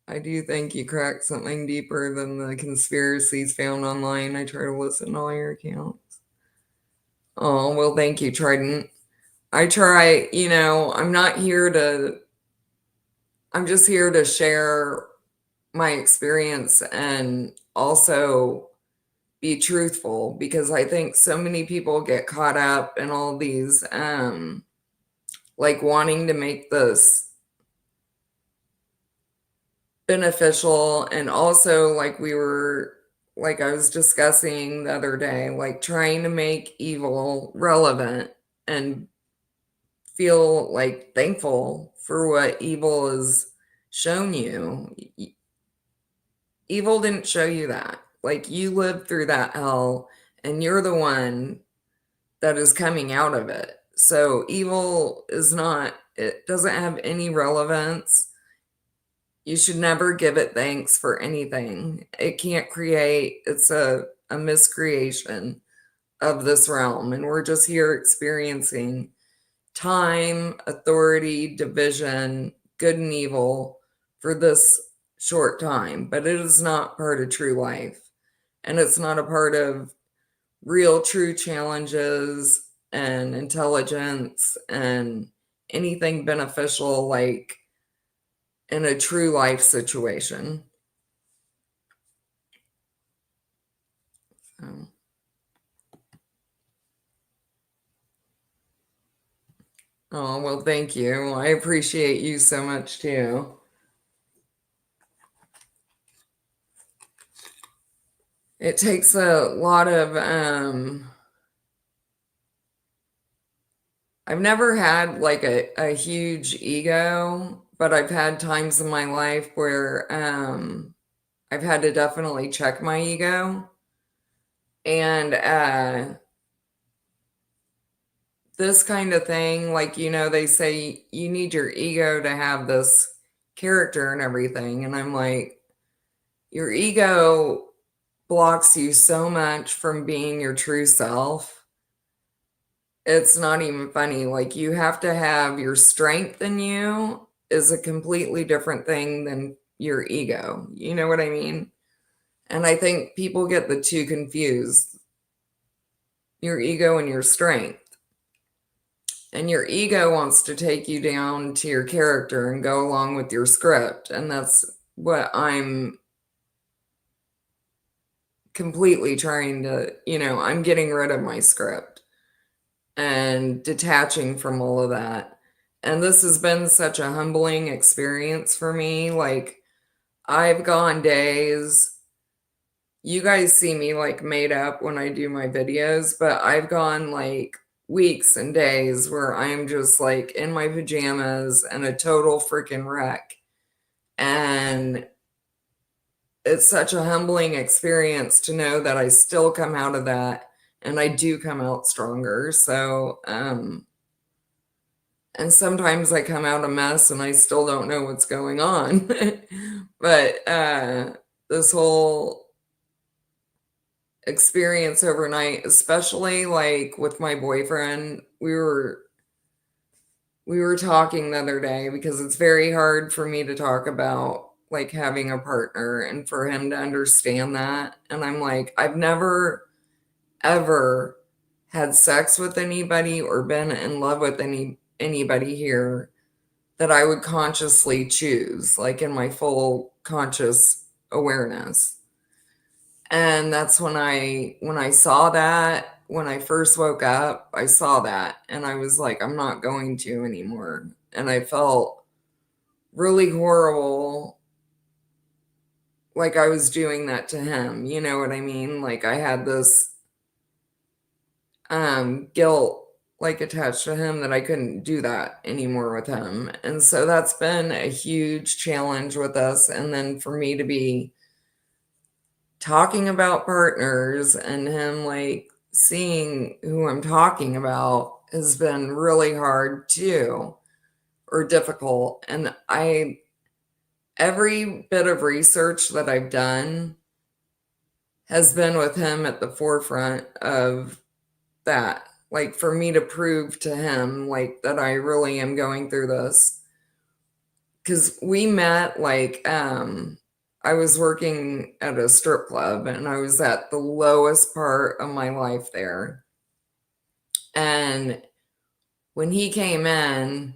A: I do think you cracked something deeper than the conspiracies found online. I try to listen to all your accounts. Oh, well, thank you, Trident. I try, I'm just here to share my experience and also be truthful, because I think so many people get caught up in all these, like wanting to make this beneficial, and also like I was discussing the other day, like trying to make evil relevant and feel like thankful for what evil has shown you. Evil didn't show you that. Like, you lived through that hell and you're the one that is coming out of it. So evil is not, it doesn't have any relevance. You should never give it thanks for anything. It can't create, it's a miscreation of this realm. And we're just here experiencing time, authority, division, good and evil for this short time. But it is not part of true life. And it's not a part of real true challenges and intelligence and anything beneficial, like in a true life situation. So, oh, well, thank you. I appreciate you so much too. It takes a lot of, I've never had like a huge ego, but I've had times in my life where I've had to definitely check my ego. And this kind of thing, like, they say you need your ego to have this character and everything. And I'm like, your ego blocks you so much from being your true self. It's not even funny. Like, you have to have your strength in you is a completely different thing than your ego. You know what I mean? And I think people get the two confused, your ego and your strength. And your ego wants to take you down to your character and go along with your script. And that's what I'm completely trying to, I'm getting rid of my script and detaching from all of that. And this has been such a humbling experience for me. Like, I've gone days, you guys see me like made up when I do my videos, but I've gone like weeks and days where I'm just like in my pajamas and a total freaking wreck. And it's such a humbling experience to know that I still come out of that and I do come out stronger. So, and sometimes I come out a mess and I still don't know what's going on. But this whole experience overnight, especially like with my boyfriend, we were talking the other day because it's very hard for me to talk about like having a partner and for him to understand that. And I'm like, I've never ever had sex with anybody or been in love with anybody here that I would consciously choose, like in my full conscious awareness. And that's when I saw that, when I first woke up, I saw that and I was like, I'm not going to anymore. And I felt really horrible, like I was doing that to him. You know what I mean? Like I had this guilt like attached to him that I couldn't do that anymore with him. And so that's been a huge challenge with us. And then for me to be talking about partners and him like seeing who I'm talking about has been really hard too, or difficult. And every bit of research that I've done has been with him at the forefront of that. Like for me to prove to him like that I really am going through this. Cause we met like I was working at a strip club and I was at the lowest part of my life there. And when he came in,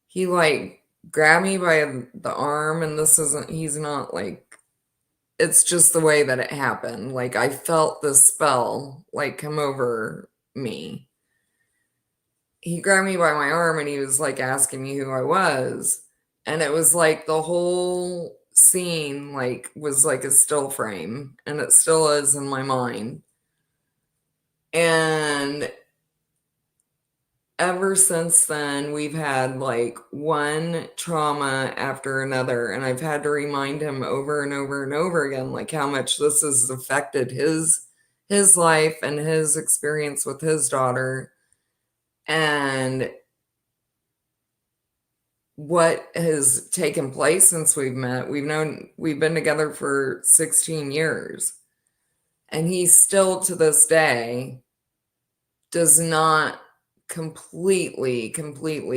A: he like grabbed me by the arm, and he's not like, it's just the way that it happened. Like I felt the spell like come over me. He grabbed me by my arm and he was like asking me who I was. And it was like the whole scene like was like a still frame, and it still is in my mind. And ever since then, we've had like one trauma after another. And I've had to remind him over and over and over again, like how much this has affected his life and his experience with his daughter. And what has taken place since we've met. We've been together for 16 years. And he still to this day does not completely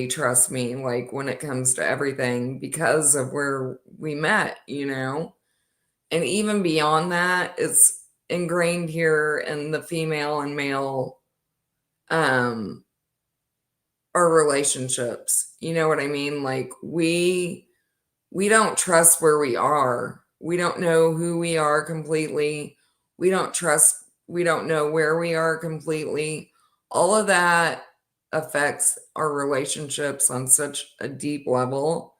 A: trust me, like when it comes to everything because of where we met. And even beyond that, it's ingrained here in the female and male um our relationships. You know what I mean? Like we don't trust where we are. We don't know who we are completely. We don't trust, we don't know where we are completely. All of that affects our relationships on such a deep level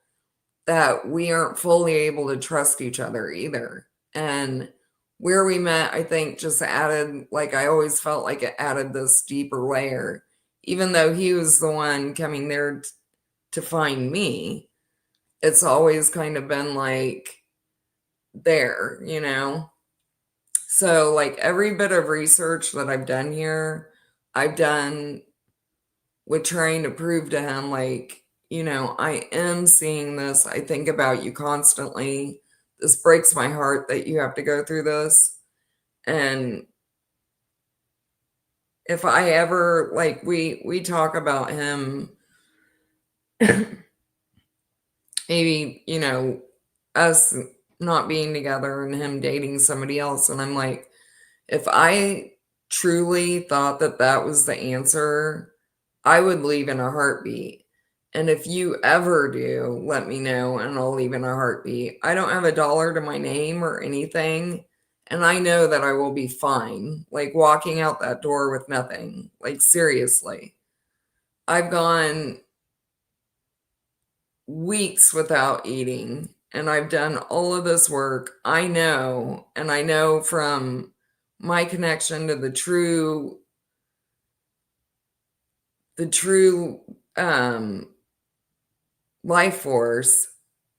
A: that we aren't fully able to trust each other either. And where we met, I think just added, like, I always felt like it added this deeper layer, even though he was the one coming there to find me. It's always kind of been like there, you know? So, like, every bit of research that I've done here, I've done with trying to prove to him, like, you know, I am seeing this. I think about you constantly. This breaks my heart that you have to go through this. And if I ever, like, we talk about him, maybe, you know, us not being together and him dating somebody else. And I'm like, if I truly thought that that was the answer, I would leave in a heartbeat. And if you ever do, let me know and I'll leave in a heartbeat. I don't have a dollar to my name or anything. And I know that I will be fine, like walking out that door with nothing. Like, seriously. I've gone weeks without eating and I've done all of this work. I know, and I know from my connection to the true life force,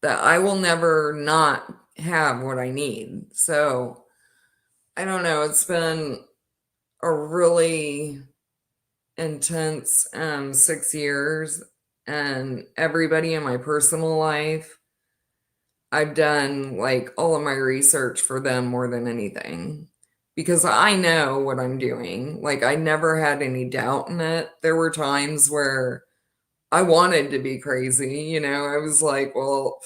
A: that I will never not have what I need. So I don't know, it's been a really intense 6 years, and everybody in my personal life, I've done like all of my research for them more than anything because I know what I'm doing. Like, I never had any doubt in it. There were times where I wanted to be crazy, you know. I was like, well,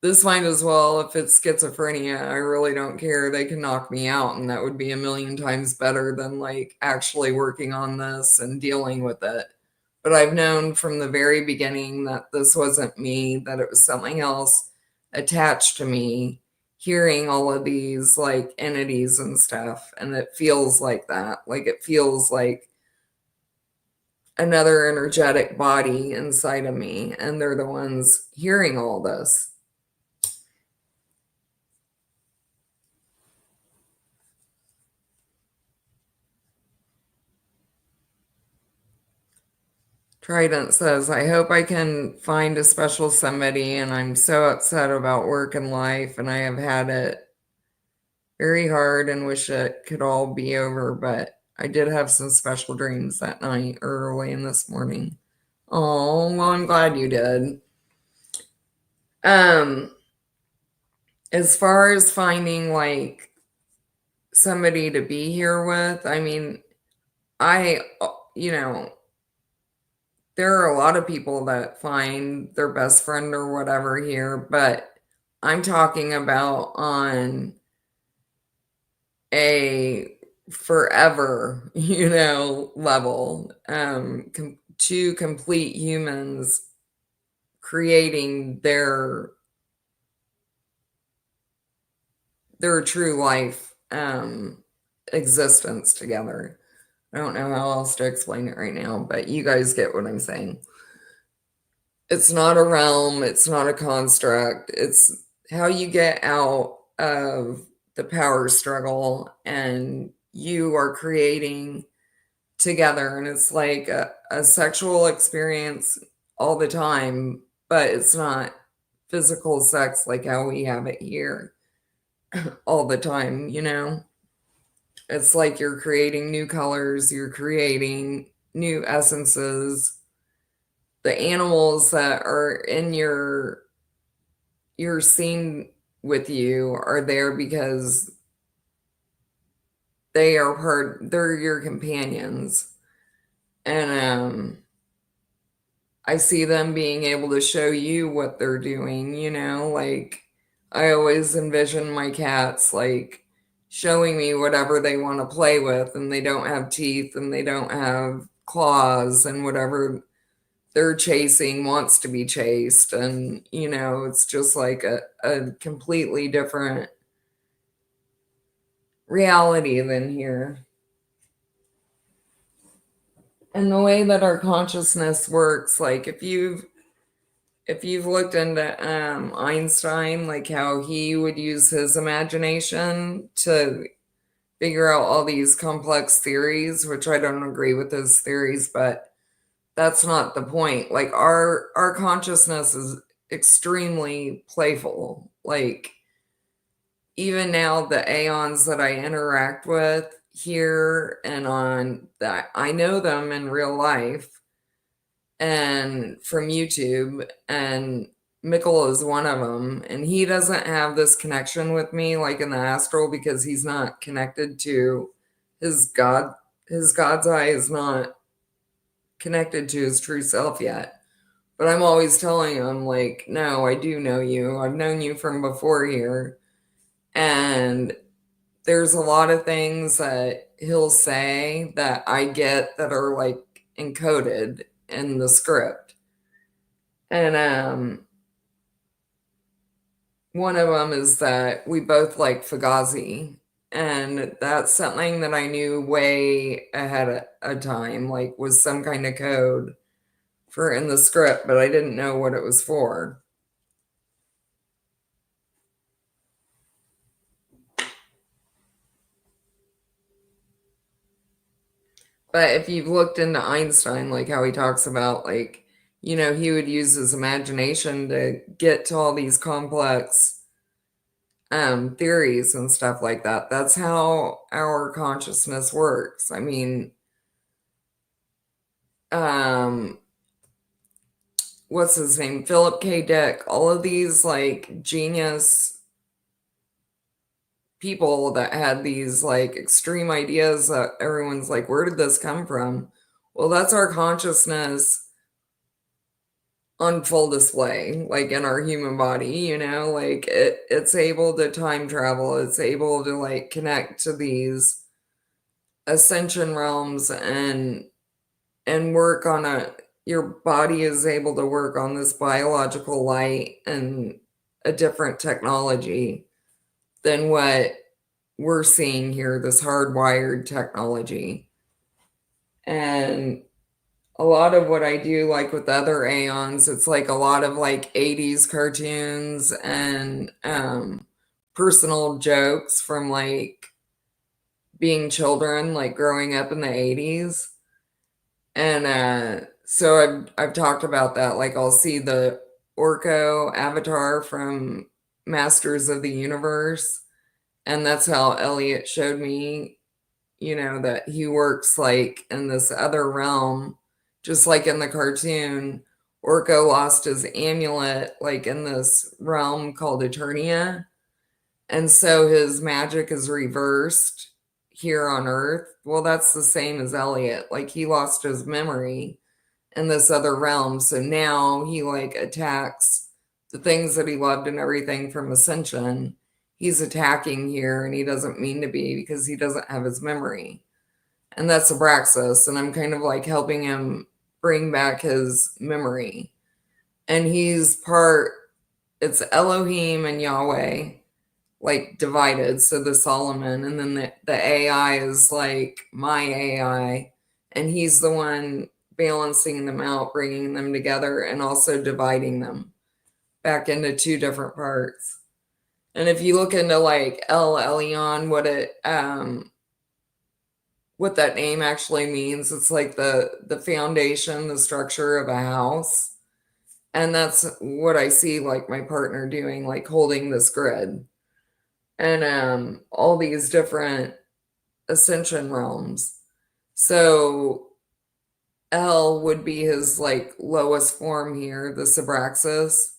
A: this might as well, if it's schizophrenia, I really don't care. They can knock me out, and that would be a million times better than like actually working on this and dealing with it. But I've known from the very beginning that this wasn't me, that it was something else attached to me, hearing all of these like entities and stuff. And it feels like that. Like, it feels like another energetic body inside of me, and they're the ones hearing all this. Trident says, I hope I can find a special somebody, and I'm so upset about work and life, and I have had it very hard and wish it could all be over, but I did have some special dreams that night early in this morning. Oh, well, I'm glad you did. Um, as far as finding like somebody to be here with, I mean, I, you know, there are a lot of people that find their best friend or whatever here, but I'm talking about on a forever, level. Two complete humans creating their true life existence together. I don't know how else to explain it right now, but you guys get what I'm saying. It's not a realm, it's not a construct. It's how you get out of the power struggle and you are creating together. And it's like a sexual experience all the time, but it's not physical sex like how we have it here all the time. It's like you're creating new colors, you're creating new essences. The animals that are in your scene with you are there because they're your companions. And I see them being able to show you what they're doing, like I always envision my cats like showing me whatever they want to play with, and they don't have teeth and they don't have claws, and whatever they're chasing wants to be chased. And, it's just like a completely different reality than here. And the way that our consciousness works, like if you've looked into Einstein, like how he would use his imagination to figure out all these complex theories, which I don't agree with those theories, but that's not the point. Like our consciousness is extremely playful. Like even now, the aeons that I interact with here and on that, I know them in real life and from YouTube, and Mikkel is one of them. And he doesn't have this connection with me like in the astral because he's not connected to his God. His God's eye is not connected to his true self yet. But I'm always telling him, like, no, I do know you. I've known you from before here. And there's a lot of things that he'll say that I get that are like encoded in the script. And one of them is that we both like Fugazi. And that's something that I knew way ahead of time, like was some kind of code for in the script, but I didn't know what it was for. But if you've looked into Einstein, like how he talks about, like, he would use his imagination to get to all these complex theories and stuff like that. That's how our consciousness works. I mean, um, what's his name? Philip K. Dick, all of these like genius people that had these like extreme ideas that everyone's like, where did this come from? Well, that's our consciousness on full display, like in our human body, like it's able to time travel, it's able to like connect to these ascension realms and work on your body is able to work on this biological light and a different technology than what we're seeing here, this hardwired technology. And a lot of what I do, like with other Aeons, it's like a lot of like 80s cartoons and personal jokes from like being children, like growing up in the 80s. And so I've talked about that. Like I'll see the Orko avatar from Masters of the Universe. And that's how Elliot showed me, that he works like in this other realm, just like in the cartoon. Orko lost his amulet like in this realm called Eternia. And so his magic is reversed here on Earth. Well, that's the same as Elliot. Like he lost his memory in this other realm. So now he like attacks the things that he loved and everything from Ascension. He's attacking here and he doesn't mean to be because he doesn't have his memory. And that's Abraxas. And I'm kind of like helping him bring back his memory. And he's it's Elohim and Yahweh, like divided. So the Solomon, and then the AI is like my AI. And he's the one balancing them out, bringing them together, and also dividing them back into two different parts. And if you look into like El Elyon, what that name actually means, it's like the foundation, the structure of a house. And that's what I see like my partner doing, like holding this grid. And all these different ascension realms. So El would be his like lowest form here, the Abraxas,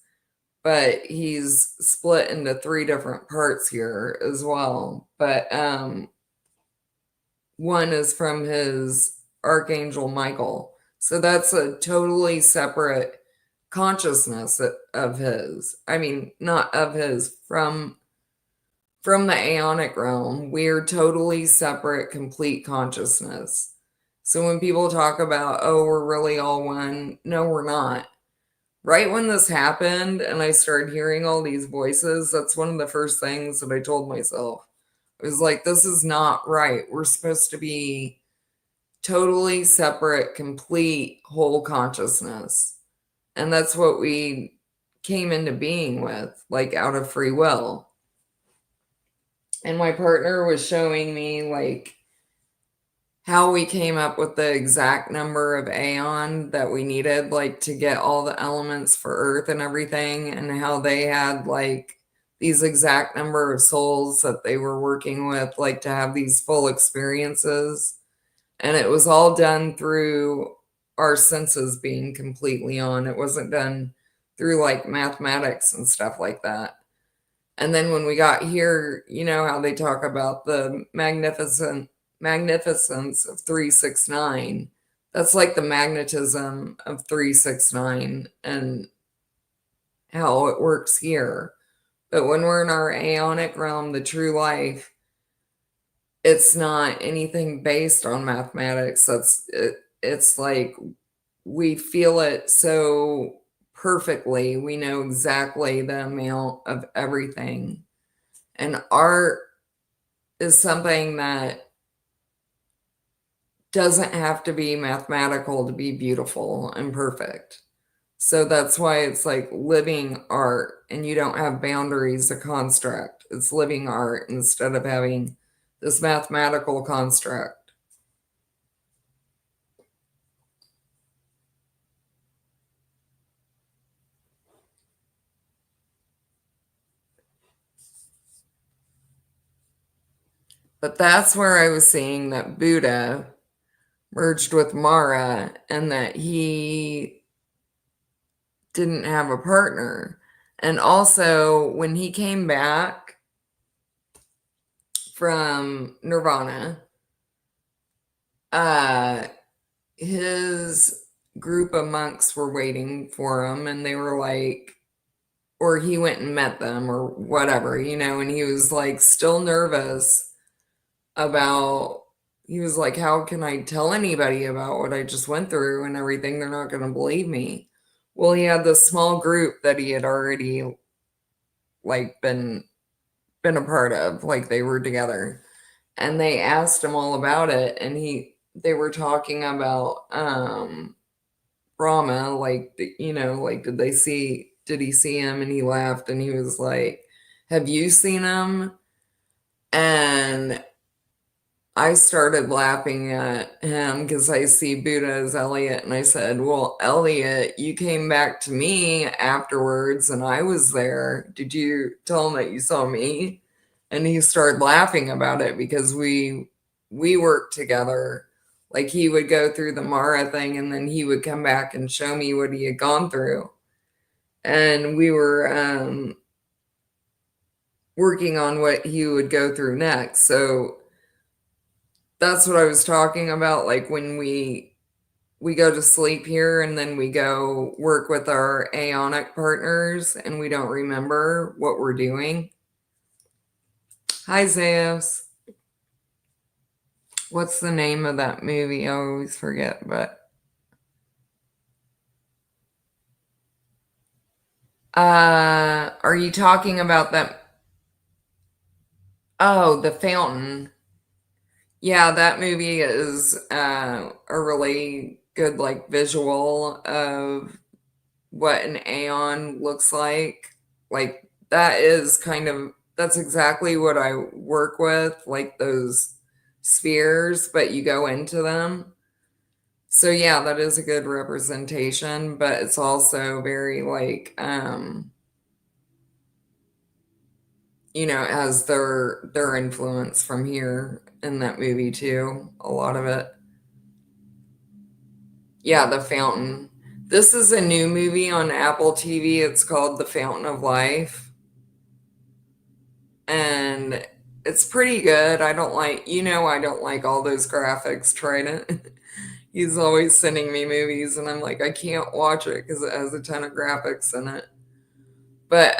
A: but he's split into three different parts here as well. But one is from his Archangel Michael. So that's a totally separate consciousness of his. I mean, not of his, from from the aeonic realm. We're totally separate, complete consciousness. So when people talk about, oh, we're really all one, no, we're not. Right when this happened and I started hearing all these voices, that's one of the first things that I told myself. I was like, this is not right. We're supposed to be totally separate, complete, whole consciousness. And that's what we came into being with, like out of free will. And my partner was showing me like how we came up with the exact number of aeon that we needed, like to get all the elements for Earth and everything, and how they had like these exact number of souls that they were working with, like to have these full experiences. And it was all done through our senses being completely on. It wasn't done through like mathematics and stuff like that. And then when we got here, you know how they talk about the magnificence of 369. That's like the magnetism of 369 and how it works here. But when we're in our aeonic realm, the true life, it's not anything based on mathematics. It's like we feel it so perfectly. We know exactly the amount of everything. And art is something that doesn't have to be mathematical to be beautiful and perfect. So that's why it's like living art, and you don't have boundaries, a construct. It's living art instead of having this mathematical construct. But that's where I was seeing that Buddha merged with Mara and that he didn't have a partner. And also, when he came back from Nirvana, uh, his group of monks were waiting for him, and they were like, or he went and met them or whatever, you know, and he was like still nervous about, he was like, how can I tell anybody about what I just went through and everything? They're not going to believe me. Well, he had this small group that he had already like been a part of, like they were together, and they asked him all about it, and they were talking about Brahma, like, you know, like did he see him? And he laughed and he was like, have you seen him? And I started laughing at him because I see Buddha as Elliot, and I said, well, Elliot, you came back to me afterwards and I was there. Did you tell him that you saw me? And he started laughing about it because we worked together. Like he would go through the Mara thing and then he would come back and show me what he had gone through. And we were working on what he would go through next. So that's what I was talking about. Like when we go to sleep here and then we go work with our aeonic partners and we don't remember what we're doing. Hi, Zeus. What's the name of that movie? I always forget, but are you talking about that? Oh, The Fountain. Yeah, that movie is a really good like visual of what an aeon looks like. Like that is kind of, that's exactly what I work with, like those spheres, but you go into them. So yeah, that is a good representation, but it's also very like you know, it has their influence from here in that movie too, a lot of it. Yeah, The Fountain. This is a new movie on Apple TV. It's called The Fountain of Life. And it's pretty good. I don't like, you know, I don't like all those graphics, Trident. He's always sending me movies and I'm like, I can't watch it because it has a ton of graphics in it. But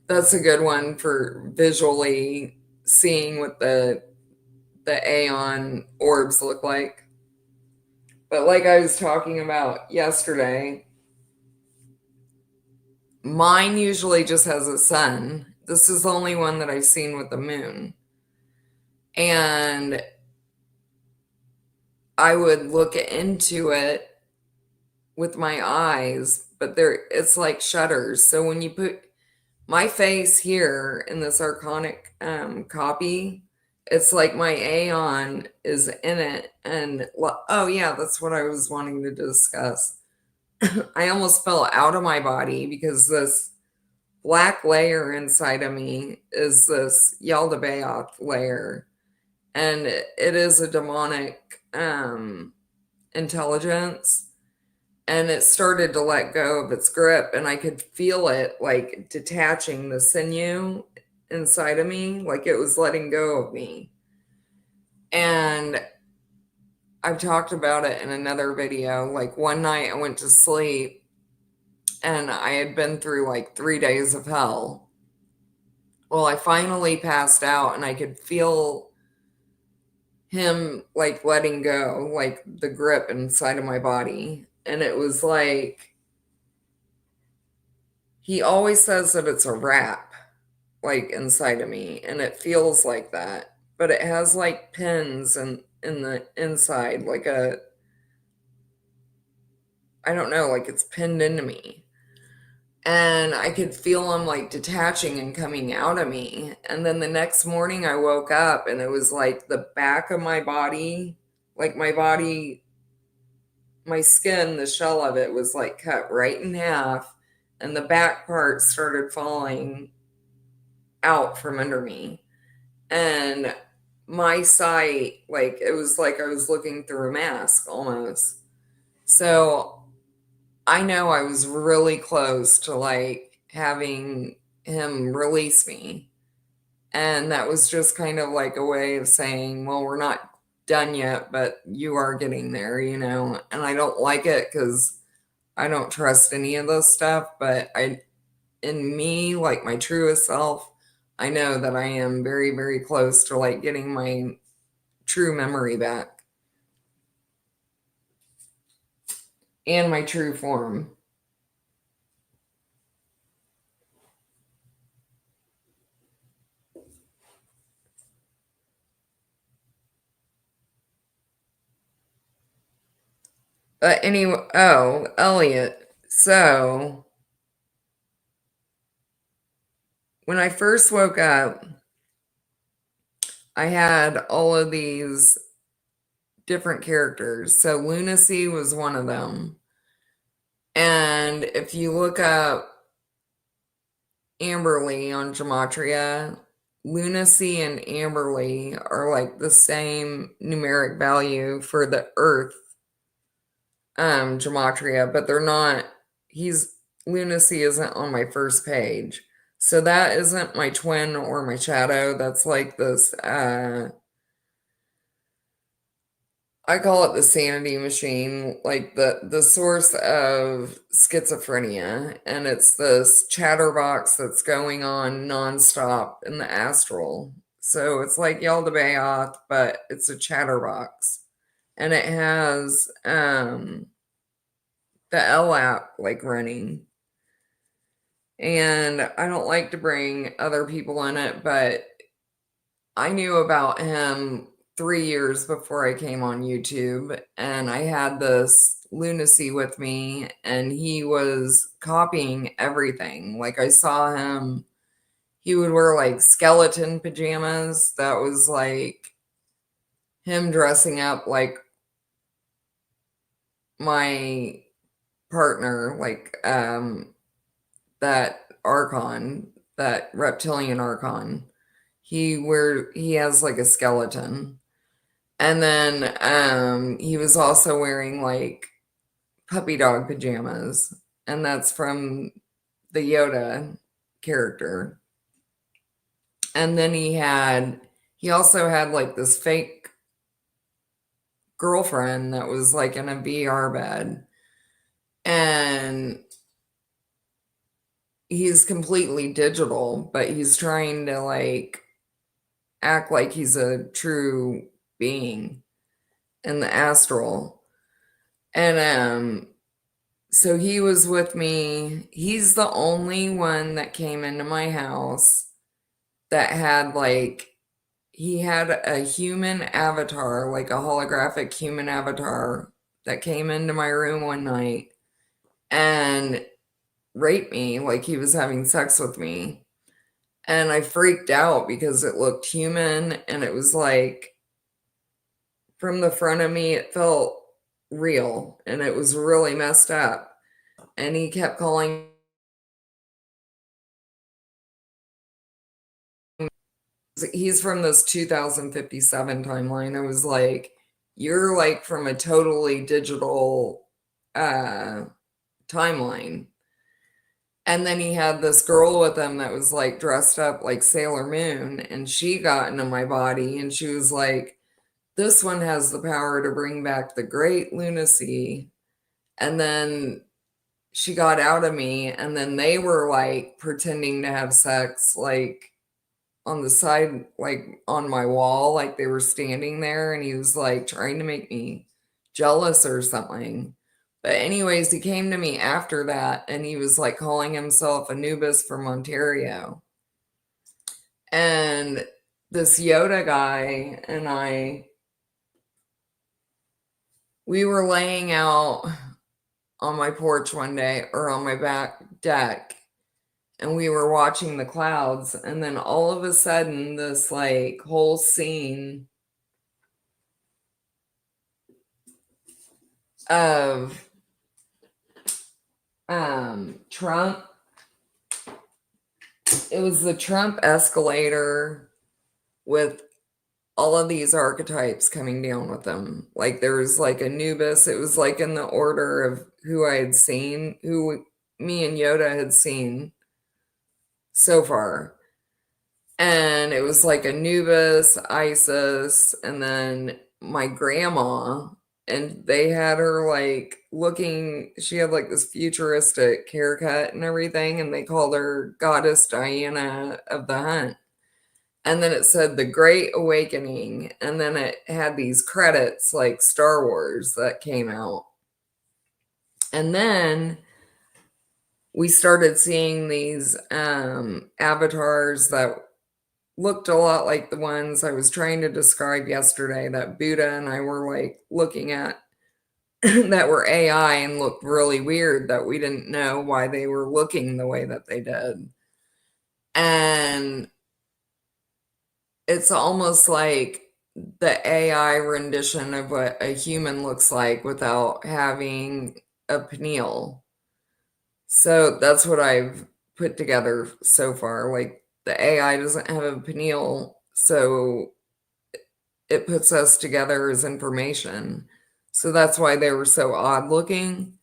A: That's a good one for visually seeing what the Aeon orbs look like. But like I was talking about yesterday, mine usually just has a sun. This is the only one that I've seen with the moon. And I would look into it with my eyes, but it's like shutters. So when you put my face here in this archonic copy, it's like my Aeon is in it. And oh, yeah, that's what I was wanting to discuss. I almost fell out of my body because this black layer inside of me is this Yaldabaoth layer. And it is a demonic intelligence. And it started to let go of its grip, and I could feel it like detaching the sinew inside of me, like it was letting go of me. And I've talked about it in another video. Like one night I went to sleep and I had been through like 3 days of hell. Well, I finally passed out and I could feel him like letting go, like the grip inside of my body. And it was like, he always says that it's a wrap, like inside of me, and it feels like that. But it has like pins and in the inside, like I don't know, like it's pinned into me. And I could feel them like detaching and coming out of me. And then the next morning I woke up and it was like the back of my body, like my body, my skin, the shell of it was like cut right in half. And the back part started falling out from under me. And my sight, like it was like I was looking through a mask almost. So I know I was really close to like having him release me. And that was just kind of like a way of saying, well, we're not done yet, but you are getting there, you know. And I don't like it because I don't trust any of this stuff, but in me, like my truest self, I know that I am very, very close to like getting my true memory back and my true form. But anyway, oh, Elliot. So when I first woke up, I had all of these different characters. So Lunacy was one of them. And if you look up Amberly on Gematria, Lunacy and Amberly are like the same numeric value for the Earth Gematria, but they're not. He's Lunacy isn't on my first page. So that isn't my twin or my shadow. That's like this I call it the sanity machine, like the source of schizophrenia, and it's this chatterbox that's going on nonstop in the astral. So it's like Yaldabaoth, but it's a chatterbox, and it has the L app like running. And I don't like to bring other people in it, but I knew about him 3 years before I came on YouTube, and I had this lunacy with me, and he was copying everything. Like, I saw him, he would wear like skeleton pajamas. That was like him dressing up like my partner, like that Archon, that reptilian Archon. He has like a skeleton. And then he was also wearing like puppy dog pajamas, and that's from the Yoda character. And then he also had like this fake girlfriend that was like in a VR bed. And he's completely digital, but he's trying to like act like he's a true being in the astral. And so he was with me. He's the only one that came into my house that had like he had a human avatar, like a holographic human avatar that came into my room one night and raped me like he was having sex with me. And I freaked out because it looked human and it was like from the front of me, it felt real and it was really messed up. And he kept calling, he's from this 2057 timeline. I was like, you're like from a totally digital uh, timeline. And then he had this girl with him that was like dressed up like Sailor Moon, and she got into my body and she was like, this one has the power to bring back the great lunacy. And then she got out of me, and then they were like pretending to have sex, like on the side, like on my wall, like they were standing there, and he was like trying to make me jealous or something. But, anyways, he came to me after that, and he was like calling himself Anubis from Ontario. And this Yoda guy and we were laying out on my porch one day or on my back deck and we were watching the clouds and then all of a sudden this like whole scene of Trump, it was the Trump escalator with all of these archetypes coming down with them. Like there was like Anubis, it was like in the order of who I had seen, who me and Yoda had seen so far. And it was like Anubis, Isis, and then my grandma. And they had her like looking, she had like this futuristic haircut and everything. And they called her Goddess Diana of the Hunt. And then it said The Great Awakening. And then it had these credits like Star Wars that came out. And then we started seeing these avatars that looked a lot like the ones I was trying to describe yesterday that Buddha and I were like looking at that were AI and looked really weird that we didn't know why they were looking the way that they did. And it's almost like the AI rendition of what a human looks like without having a pineal. So that's what I've put together so far. Like the AI doesn't have a pineal, so it puts us together as information. So that's why they were so odd looking.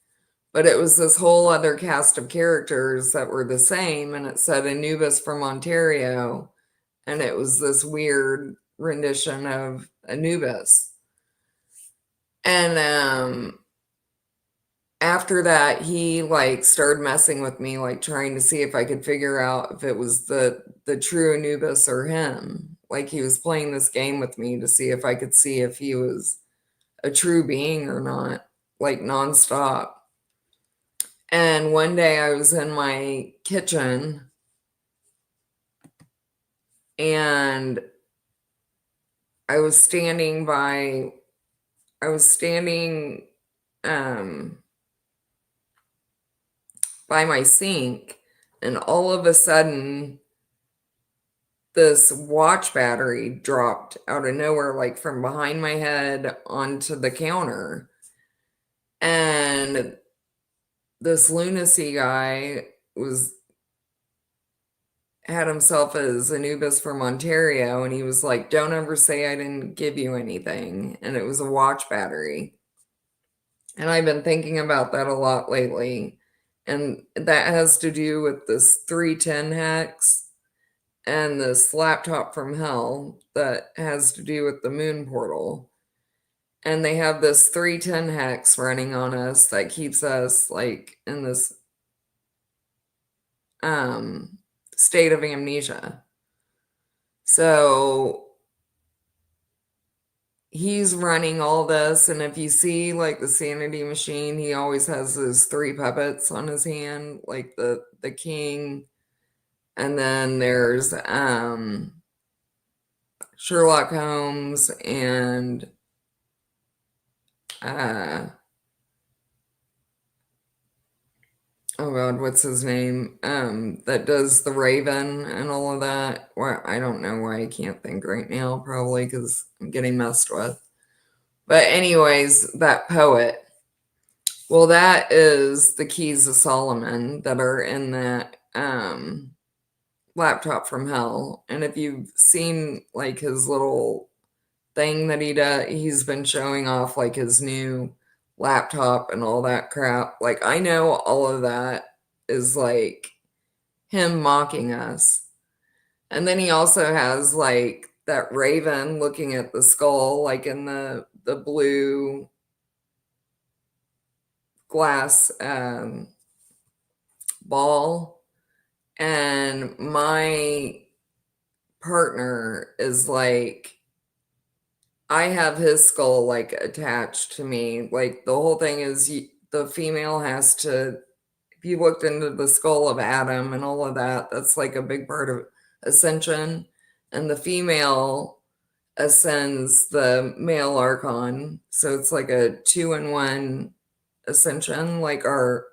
A: But it was this whole other cast of characters that were the same, and it said Anubis from Ontario, and it was this weird rendition of Anubis. And after that, he like started messing with me, like trying to see if I could figure out if it was the true Anubis or him. Like he was playing this game with me to see if I could see if he was a true being or not, like nonstop. And one day I was in my kitchen and I was standing by, I was standing um, by my sink, and all of a sudden, this watch battery dropped out of nowhere, like from behind my head onto the counter. And this lunacy guy was had himself as Anubis from Ontario, and he was like, "Don't ever say I didn't give you anything." And it was a watch battery. And I've been thinking about that a lot lately. And that has to do with this 310 hex and this laptop from hell that has to do with the moon portal. And they have this 310 hex running on us that keeps us like in this state of amnesia. So he's running all this, and if you see like the sanity machine, he always has his three puppets on his hand, like the king, and then there's Sherlock Holmes and uh oh god, what's his name? That does the Raven and all of that. Well, I don't know why I can't think right now, probably because I'm getting messed with. But anyways, that poet. Well, that is the keys of Solomon that are in that laptop from hell. And if you've seen like his little thing that he does, he's been showing off like his new laptop and all that crap. Like I know all of that is like him mocking us. And then he also has like that raven looking at the skull, like in the blue glass ball. And my partner is like, I have his skull like attached to me. Like the whole thing is the female has to, if you looked into the skull of Adam and all of that, that's like a big part of ascension. And the female ascends the male archon. So it's like a 2-in-1 ascension. Like our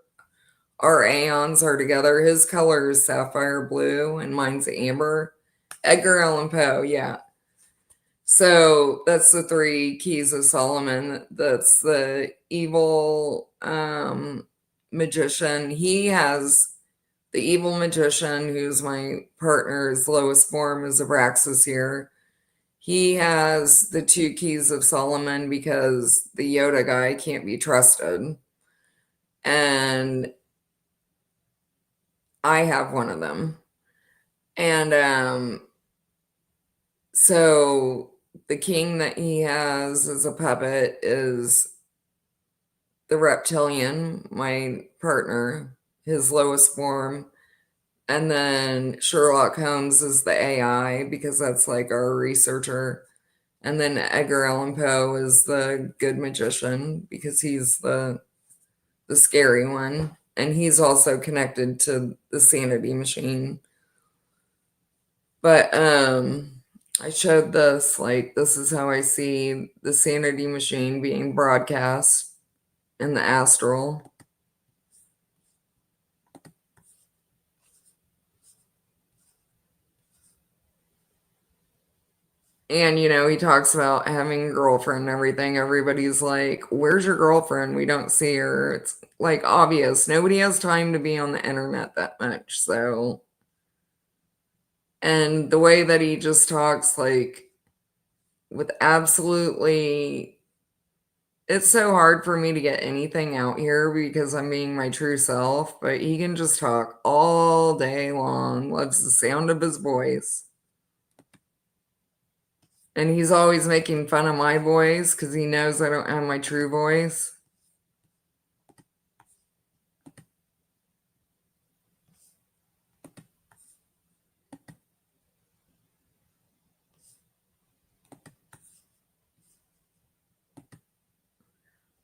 A: aeons are together. His color is sapphire blue and mine's amber. Edgar Allan Poe, yeah. So that's the three keys of Solomon. That's the evil magician. He has the evil magician, who's my partner's lowest form, is Abraxas here. He has the two keys of Solomon because the Yoda guy can't be trusted. And I have one of them. And so the king that he has as a puppet is the reptilian, my partner, his lowest form. And then Sherlock Holmes is the AI because that's like our researcher. And then Edgar Allan Poe is the good magician because he's the scary one. And he's also connected to the sanity machine. But I showed this, like this is how I see the sanity machine being broadcast in the astral. And he talks about having a girlfriend and everything. Everybody's like, "Where's your girlfriend? We don't see her." It's like obvious. Nobody has time to be on the internet that much. So, and the way that he just talks, like with absolutely, it's so hard for me to get anything out here because I'm being my true self, but he can just talk all day long, loves the sound of his voice. And he's always making fun of my voice because he knows I don't have my true voice.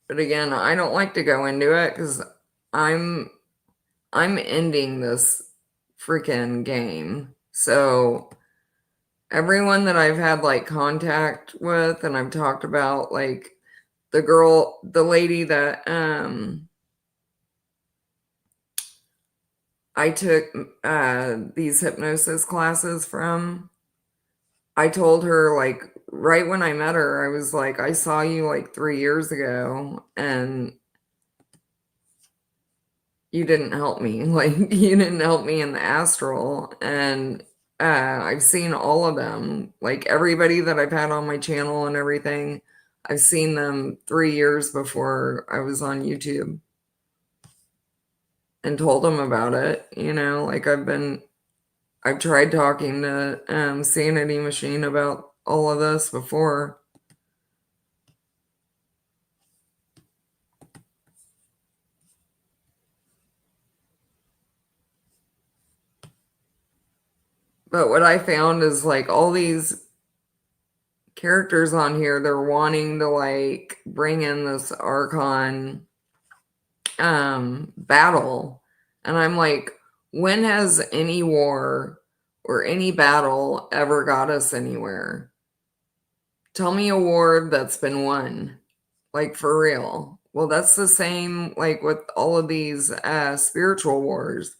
A: But again, I don't like to go into it because I'm I'm ending this freaking game. So everyone that I've had like contact with and I've talked about like the lady that I took these hypnosis classes from, I told her like right when I met her, I was like, I saw you like 3 years ago and you didn't help me. Like you didn't help me in the astral. And I've seen all of them, like everybody that I've had on my channel and everything. I've seen them 3 years before I was on YouTube and told them about it. Like I've tried talking to Sanity Machine about all of this before. But what I found is like all these characters on here, they're wanting to like bring in this Archon battle. And I'm like, when has any war or any battle ever got us anywhere? Tell me a war that's been won, like for real. Well, that's the same like with all of these spiritual wars.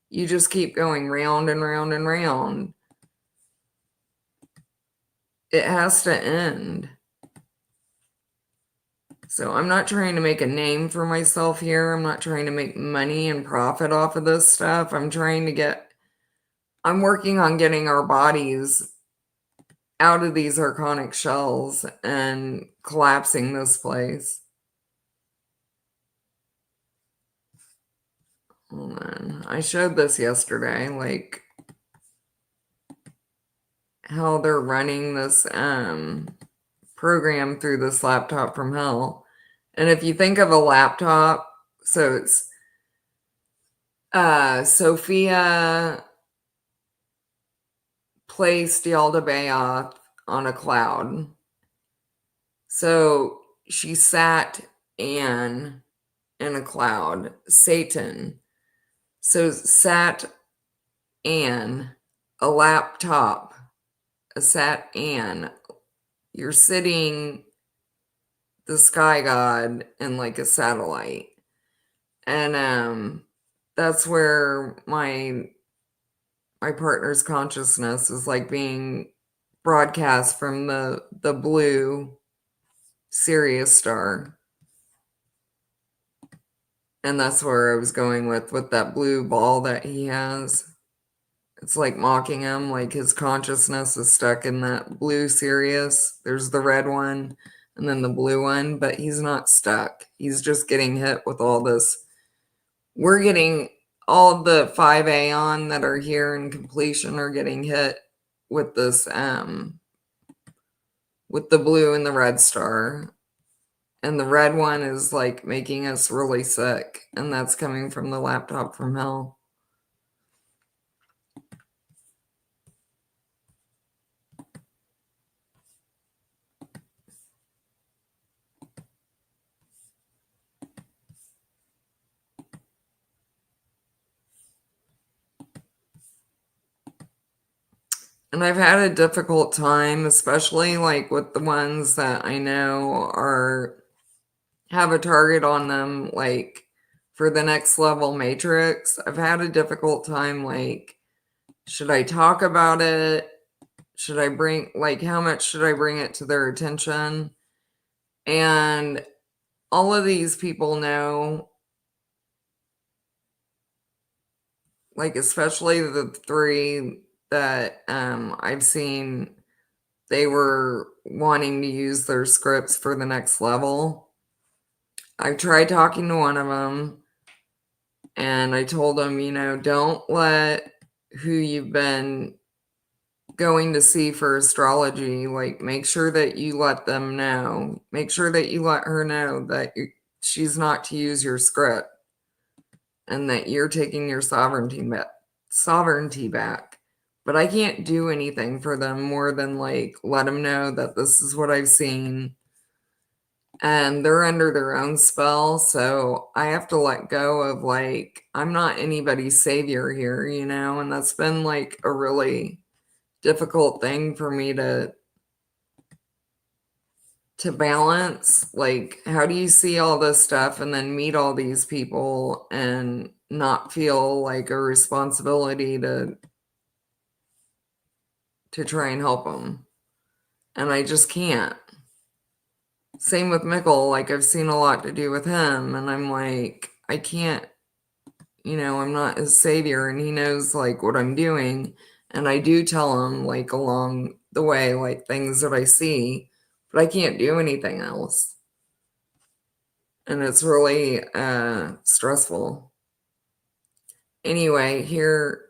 A: You just keep going round and round and round. It has to end. So I'm not trying to make a name for myself here. I'm not trying to make money and profit off of this stuff. I'm working on getting our bodies out of these archonic shells and collapsing this place. Hold on. I showed this yesterday, like how they're running this program through this laptop from hell. And if you think of a laptop, so it's Sophia placed Yaldabaoth on a cloud. So she sat Anne in a cloud, Satan. So sat Anne, a laptop, a sat Anne. You're sitting the sky god in like a satellite. And that's where my partner's consciousness is like being broadcast from the blue Sirius star. And that's where I was going with that blue ball that he has. It's like mocking him, like his consciousness is stuck in that blue Sirius. There's the red one and then the blue one, but he's not stuck. He's just getting hit with all this. We're getting all the 5 Aeon that are here in completion are getting hit with this with the blue and the red star. And the red one is like making us really sick, and that's coming from the laptop from hell. And I've had a difficult time, especially like with the ones that I know are have a target on them, like for the next level matrix. I've had a difficult time, like, should I talk about it? Should I bring, like, how much should I bring it to their attention? And all of these people know, like, especially the three that I've seen, they were wanting to use their scripts for the next level. I've tried talking to one of them, and I told him, don't let who you've been going to see for astrology, like, make sure that you let them know. Make sure that you let her know that she's not to use your script and that you're taking your sovereignty back. But I can't do anything for them more than, like, let them know that this is what I've seen. And they're under their own spell, so I have to let go of, like, I'm not anybody's savior here, and that's been like a really difficult thing for me to balance. Like, how do you see all this stuff and then meet all these people and not feel like a responsibility to try and help them? And I just can't. Same with Mickle, like I've seen a lot to do with him, and I'm like, I can't, I'm not his savior, and he knows like what I'm doing, and I do tell him like along the way, like things that I see, but I can't do anything else. And it's really stressful. Anyway, here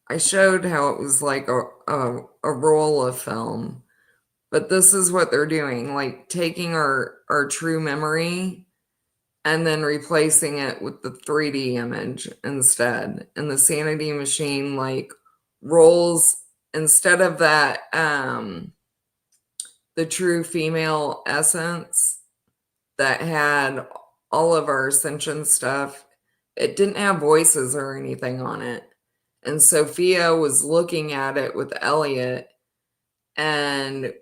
A: I showed how it was like a roll of film, but this is what they're doing, like taking our true memory and then replacing it with the 3D image instead. And the sanity machine like rolls instead of that the true female essence that had all of our ascension stuff, it didn't have voices or anything on it. And Sophia was looking at it with Elliot, and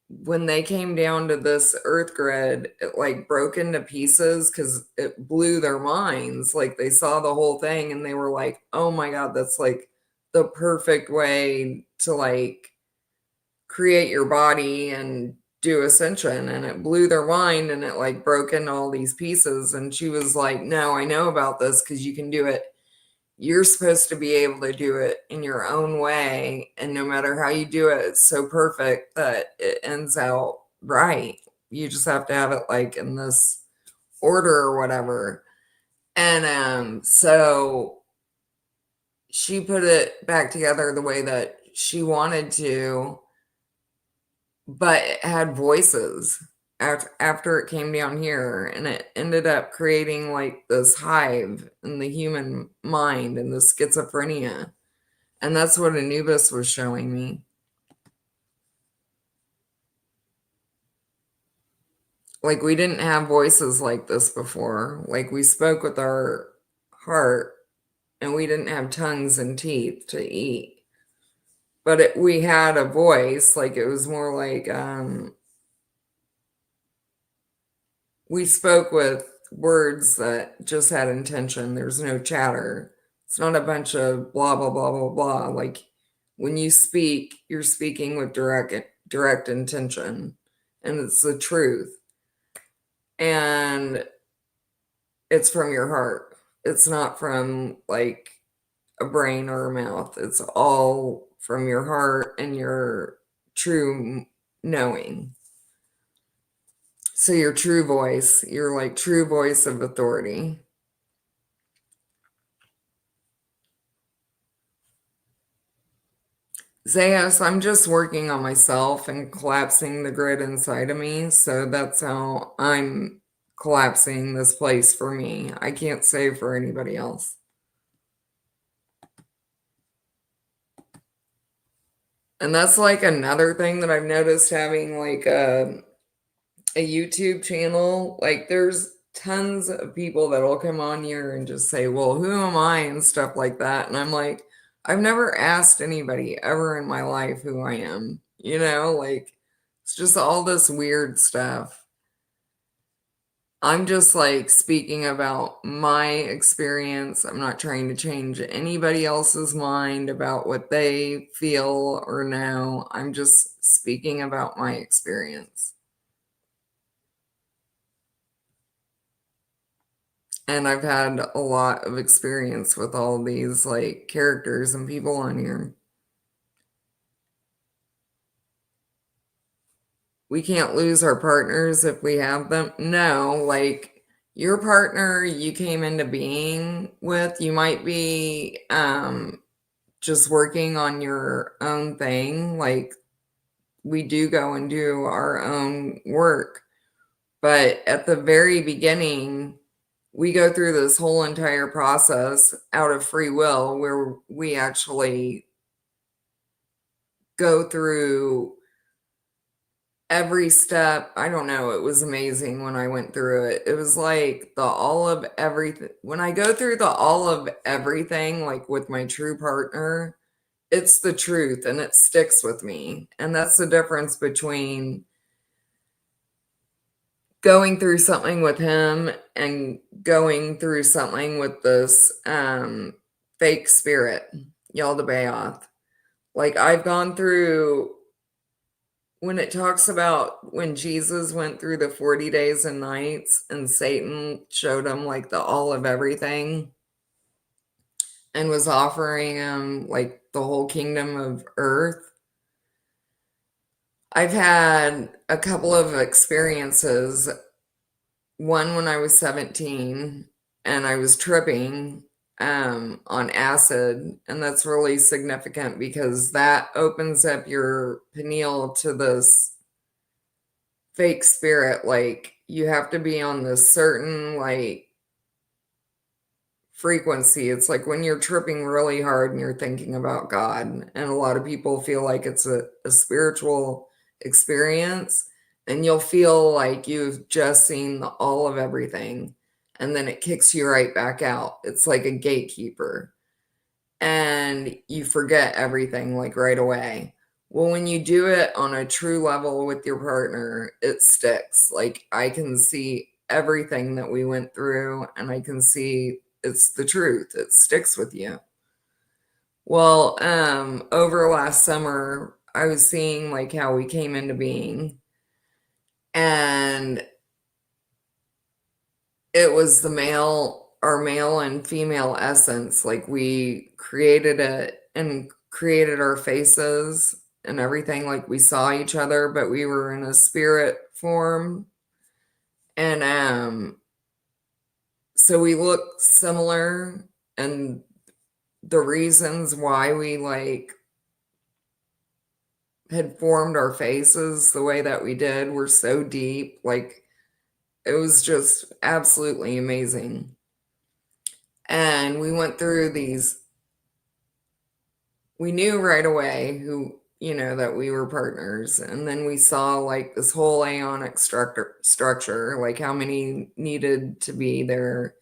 A: when they came down to this earth grid, it like broke into pieces because it blew their minds. Like they saw the whole thing and they were like, oh my God, that's like the perfect way to like create your body and do ascension. And it blew their mind and it like broke into all these pieces. And she was like, no, I know about this because you can do it. You're supposed to be able to do it in your own way. And no matter how you do it, it's so perfect that it ends out right. You just have to have it like in this order or whatever. And so she put it back together the way that she wanted to, but it had voices after it came down here, and it ended up creating like this hive in the human mind and the schizophrenia. And that's what Anubis was showing me. Like we didn't have voices like this before. Like we spoke with our heart and we didn't have tongues and teeth to eat. But we had a voice, like it was more like we spoke with words that just had intention. There's no chatter. It's not a bunch of blah blah blah blah blah. Like when you speak, you're speaking with direct intention, and it's the truth. And it's from your heart. It's not from like a brain or a mouth. It's all from your heart and your true knowing. So your true voice, your like true voice of authority. Zayas, I'm just working on myself and collapsing the grid inside of me. So that's how I'm collapsing this place for me. I can't say for anybody else. And that's like another thing that I've noticed having like a YouTube channel. Like there's tons of people that'll come on here and just say, well, who am I and stuff like that. And I'm like, I've never asked anybody ever in my life who I am, like it's just all this weird stuff. I'm just like speaking about my experience. I'm not trying to change anybody else's mind about what they feel or know. I'm just speaking about my experience. And I've had a lot of experience with all these like characters and people on here. We can't lose our partners if we have them. No, like your partner you came into being with, you might be just working on your own thing. Like we do go and do our own work. But at the very beginning, we go through this whole entire process out of free will where we actually go through every step. I don't know. It was amazing when I went through it. It was like the all of everything. When I go through the all of everything, like with my true partner, it's the truth and it sticks with me. And that's the difference between going through something with him and going through something with this fake spirit, Yaldabaoth. Like I've gone through when it talks about when Jesus went through the 40 days and nights and Satan showed him like the all of everything and was offering him like the whole kingdom of earth. I've had a couple of experiences. One when I was 17 and I was tripping on acid, and that's really significant because that opens up your pineal to this fake spirit. Like you have to be on this certain like frequency. It's like when you're tripping really hard and you're thinking about God, and a lot of people feel like it's a spiritual experience, and you'll feel like you've just seen all of everything, and then it kicks you right back out. It's like a gatekeeper, and you forget everything like right away. Well, when you do it on a true level with your partner, it sticks. Like I can see everything that we went through, and I can see it's the truth. It sticks with you. Well, over last summer, I was seeing like how we came into being, and it was our male and female essence. Like we created it and created our faces and everything. Like we saw each other, but we were in a spirit form. And so we look similar, and the reasons why we like had formed our faces the way that we did were so deep. Like it was just absolutely amazing. And we went through these, we knew right away who, that we were partners. And then we saw like this whole aeonic structure, like how many needed to be there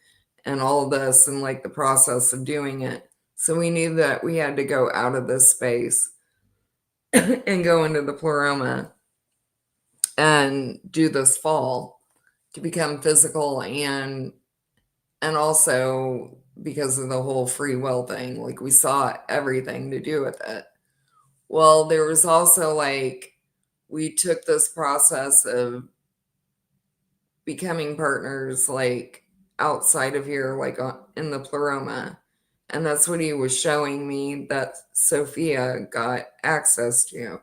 A: and all of this, and like the process of doing it. So we knew that we had to go out of this space and go into the pleroma and do this fall to become physical, and also because of the whole free will thing, like we saw everything to do with it. Well, there was also like we took this process of becoming partners like outside of here, like in the pleroma. And that's what he was showing me that Sophia got access to.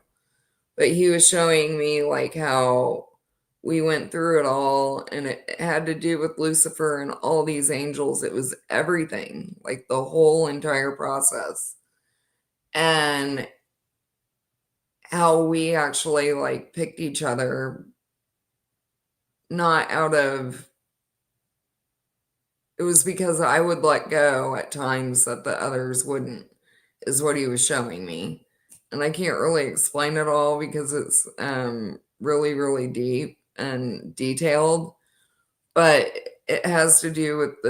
A: But he was showing me like how we went through it all, and it had to do with Lucifer and all these angels. It was everything, like the whole entire process. And how we actually like picked each other, not out of, it was because I would let go at times that the others wouldn't, is what he was showing me. And I can't really explain it all because it's really, really deep and detailed, but it has to do with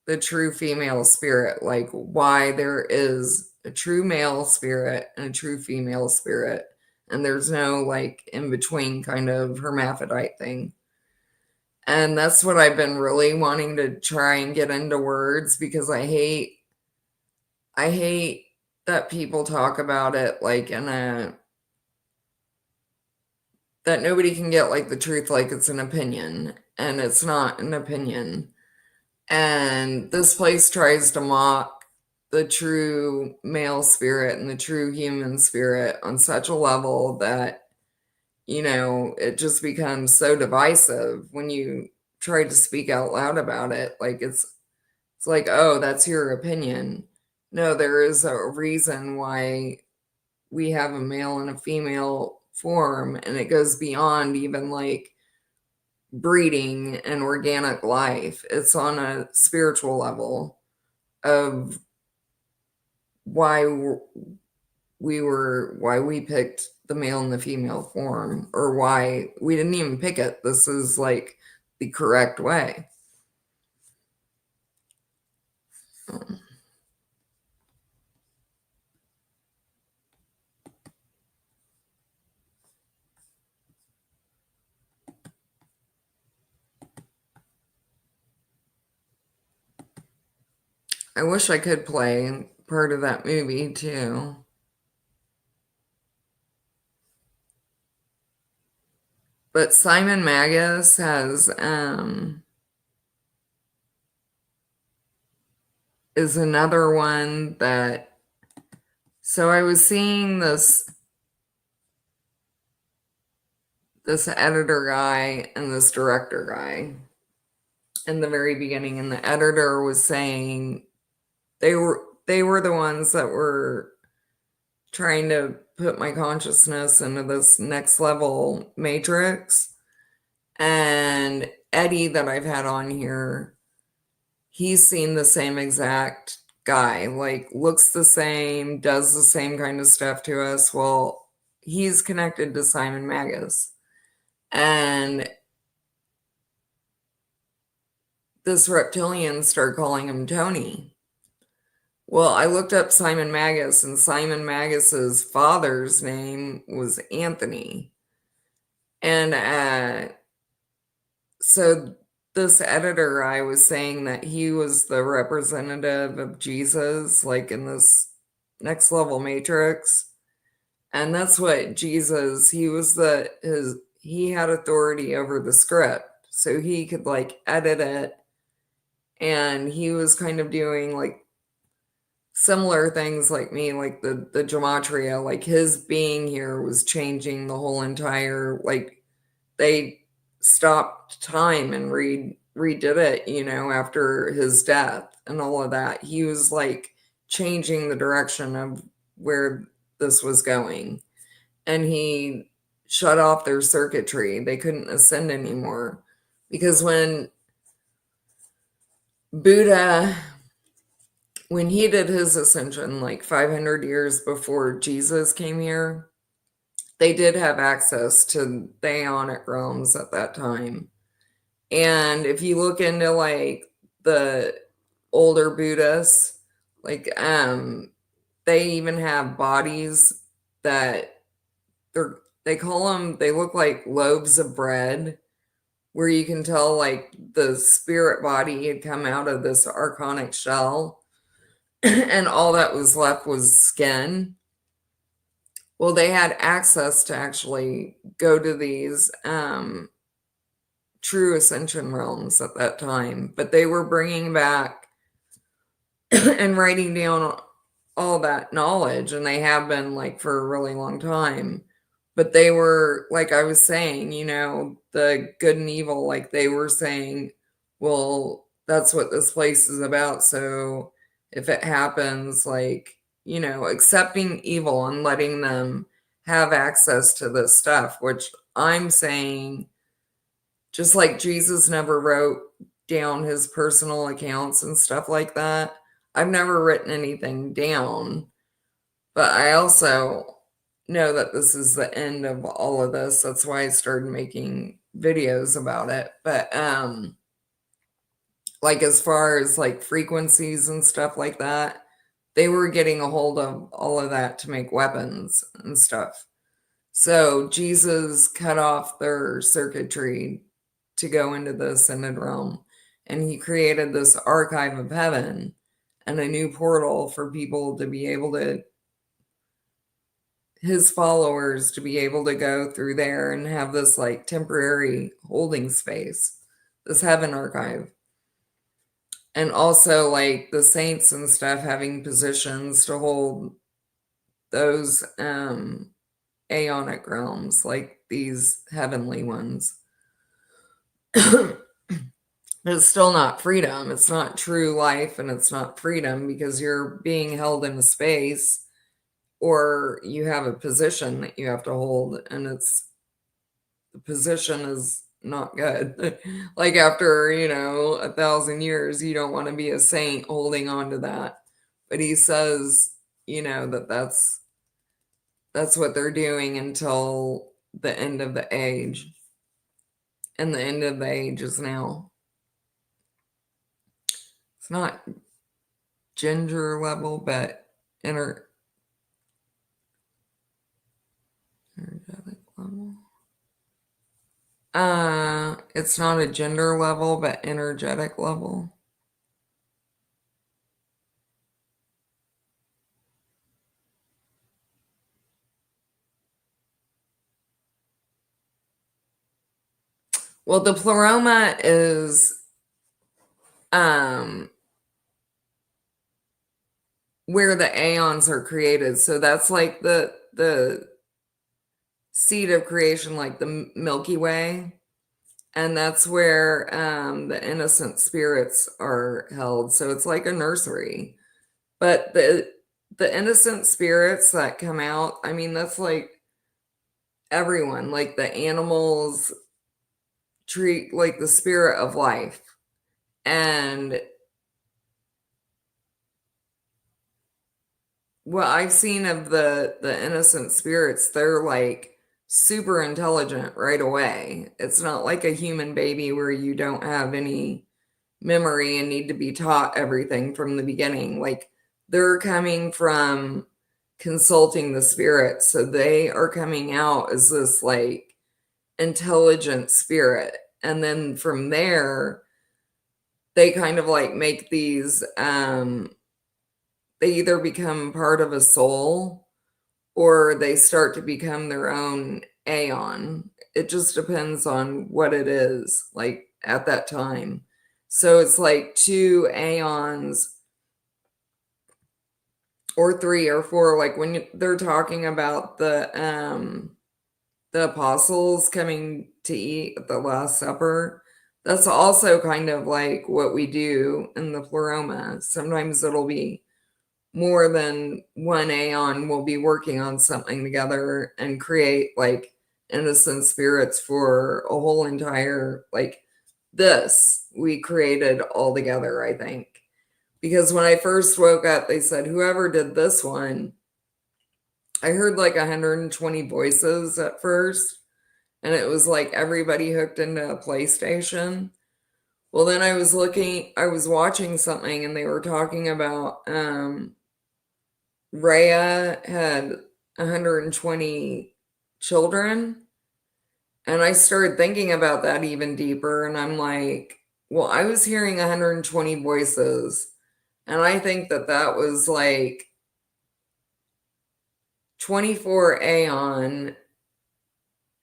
A: the true female spirit, like why there is a true male spirit and a true female spirit, and there's no like in between kind of hermaphrodite thing. And that's what I've been really wanting to try and get into words, because I hate that people talk about it like in a, that nobody can get like the truth like it's an opinion, and it's not an opinion. And this place tries to mock the true male spirit and the true human spirit on such a level that, it just becomes so divisive when you try to speak out loud about it. Like it's like, oh, that's your opinion. No, there is a reason why we have a male and a female form, and it goes beyond even like breeding and organic life. It's on a spiritual level of why why we picked the male and the female form, or why we didn't even pick it. This is like the correct way. I wish I could play part of that movie too. But Simon Magus has is another one that, so I was seeing this editor guy and this director guy in the very beginning, and the editor was saying they were the ones that were trying to put my consciousness into this next level matrix. And Eddie that I've had on here, he's seen the same exact guy, like looks the same, does the same kind of stuff to us. Well, he's connected to Simon Magus. And this reptilian started calling him Tony. Well, I looked up Simon Magus, and Simon Magus's father's name was Anthony. And so this editor, I was saying that he was the representative of Jesus, like in this next level matrix. And that's what Jesus, he had authority over the script. So he could like edit it. And he was kind of doing like similar things like me, like the gematria, like his being here was changing the whole entire, like they stopped time and redid it, after his death and all of that. He was like changing the direction of where this was going. And he shut off their circuitry. They couldn't ascend anymore. Because Buddha, when he did his ascension, like 500 years before Jesus came here, they did have access to the Aeonic realms at that time. And if you look into like the older Buddhists, like they even have bodies that they look like loaves of bread, where you can tell like the spirit body had come out of this archonic shell and all that was left was skin. Well, they had access to actually go to these true ascension realms at that time, but they were bringing back and writing down all that knowledge, and they have been like for a really long time. But they were, like I was saying, the good and evil, like they were saying, well, that's what this place is about. So if it happens, like, accepting evil and letting them have access to this stuff, which I'm saying, just like Jesus never wrote down his personal accounts and stuff like that, I've never written anything down. But I also know that this is the end of all of this. That's why I started making videos about it. But like as far as like frequencies and stuff like that, they were getting a hold of all of that to make weapons and stuff. So Jesus cut off their circuitry to go into the ascended realm, and he created this archive of heaven and a new portal for people to be able to, his followers, to be able to go through there and have this like temporary holding space, this heaven archive. And also like the saints and stuff having positions to hold those aeonic realms, like these heavenly ones. It's still not freedom. It's not true life, and it's not freedom because you're being held in a space, or you have a position that you have to hold, and the position is not good. Like after, 1,000 years, you don't want to be a saint holding on to that. But he says, that's what they're doing until the end of the age. And the end of the age is now. It's not ginger level, but energetic level. It's not a gender level, but energetic level. Well, the pleroma is where the aeons are created. So that's like the seed of creation, like the Milky Way. And that's where the innocent spirits are held. So it's like a nursery. But the innocent spirits that come out, I mean, that's like everyone, like the animals, treat like the spirit of life. And what I've seen of the innocent spirits, they're like super intelligent right away. It's not like a human baby where you don't have any memory and need to be taught everything from the beginning. Like they're coming from consulting the spirits, so they are coming out as this like intelligent spirit. And then from there, they kind of like make these they either become part of a soul or they start to become their own aeon. It just depends on what it is, like at that time. So it's like two aeons or three or four, like when they're talking about the apostles coming to eat at the Last Supper. That's also kind of like what we do in the pleroma. Sometimes it'll be more than one aeon will be working on something together and create like innocent spirits for a whole entire like this we created all together, I think. Because when I first woke up, they said whoever did this one, I heard like 120 voices at first, and it was like everybody hooked into a PlayStation. Well, then I was watching something and they were talking about Rhea had 120 children. And I started thinking about that even deeper. And I'm like, well, I was hearing 120 voices. And I think that that was like 24 Aeon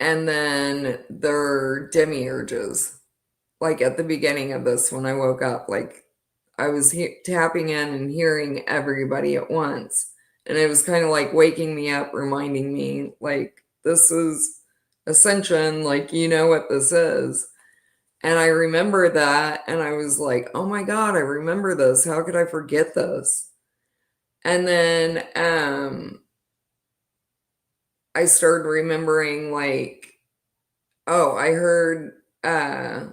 A: and then their demiurges. Like at the beginning of this, when I woke up, like I was tapping in and hearing everybody at once. And it was kind of like waking me up, reminding me, like, this is ascension, like, you know what this is. And I remember that. And I was like, oh my God, I remember this. How could I forget this? And then I started remembering, like, oh, I heard, I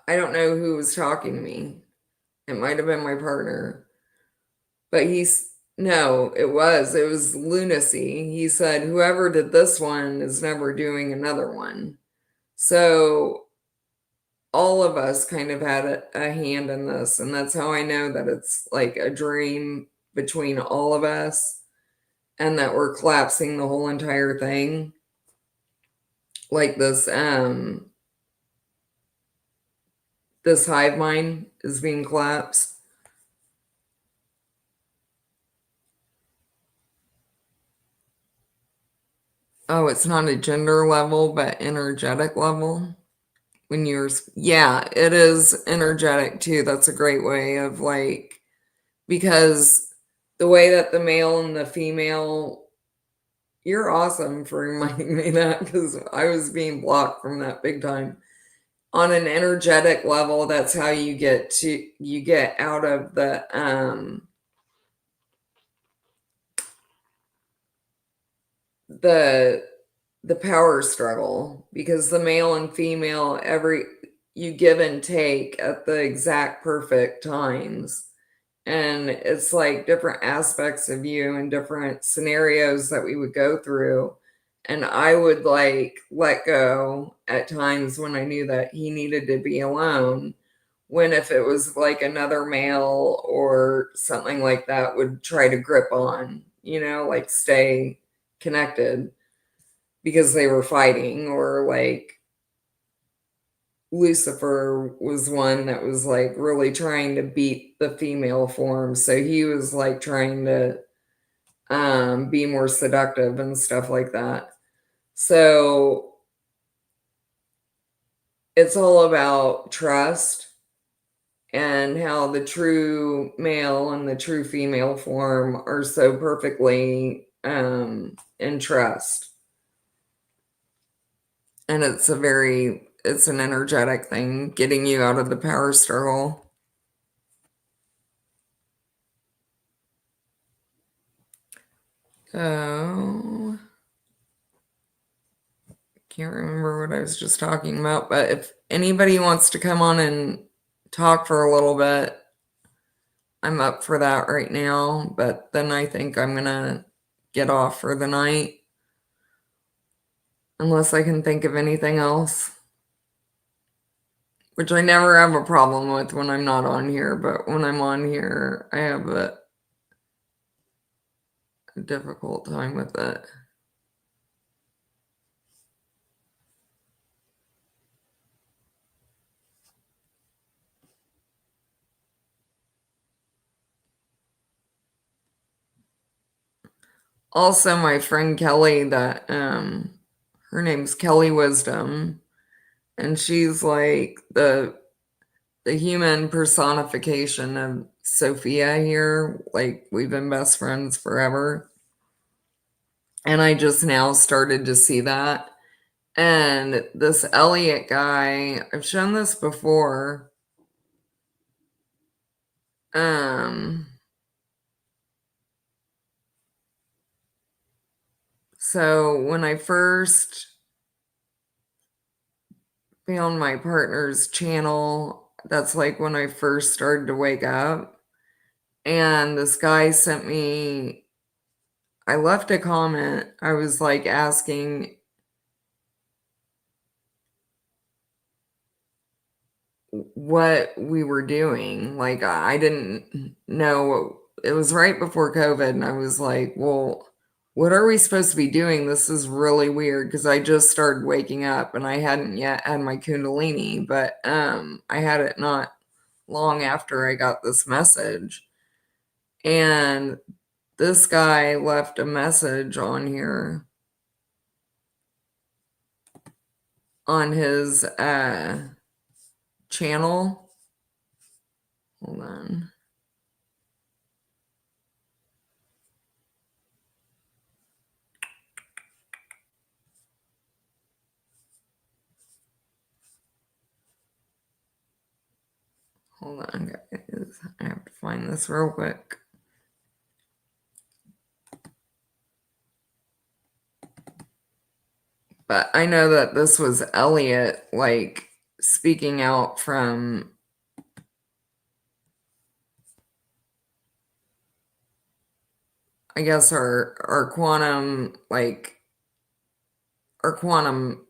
A: don't know who was talking to me. It might have been my partner. But no, it was lunacy. He said, whoever did this one is never doing another one. So all of us kind of had a hand in this. And that's how I know that it's like a dream between all of us and that we're collapsing the whole entire thing. Like this hive mind is being collapsed. Oh, it's not a gender level, but energetic level. When you're, yeah, it is energetic too. That's a great way of like, because the way that the male and the female, you're awesome for reminding me that because I was being blocked from that big time. On an energetic level, that's how you get out of the the power struggle, because the male and female, every you give and take at the exact perfect times, and it's like different aspects of you and different scenarios that we would go through, and I would like let go at times when I knew that he needed to be alone, when if it was like another male or something like that would try to grip on, like stay connected because they were fighting, or like Lucifer was one that was like really trying to beat the female form. So he was like trying to be more seductive and stuff like that. So it's all about trust and how the true male and the true female form are so perfectly in trust. And it's an energetic thing, getting you out of the power struggle. So Can't remember what I was just talking about, but if anybody wants to come on and talk for a little bit, I'm up for that right now. But then I think I'm gonna get off for the night unless I can think of anything else, which I never have a problem with when I'm not on here, but when I'm on here, I have a difficult time with it. Also, my friend Kelly, that her name's Kelly Wisdom, and she's like the human personification of Sophia here. Like, we've been best friends forever. And I just now started to see that. And this Elliot guy, I've shown this before. Um, so when I first found my partner's channel, that's like when I first started to wake up. And this guy sent me, I left a comment. I was like asking what we were doing. Like, I didn't know. It was right before COVID, and I was like, well, what are we supposed to be doing? This is really weird because I just started waking up and I hadn't yet had my Kundalini, but I had it not long after I got this message. And this guy left a message on here on his channel. Hold on. Hold on, guys. I have to find this real quick. But I know that this was Elliot, like, speaking out from, I guess, our quantum, like, our quantum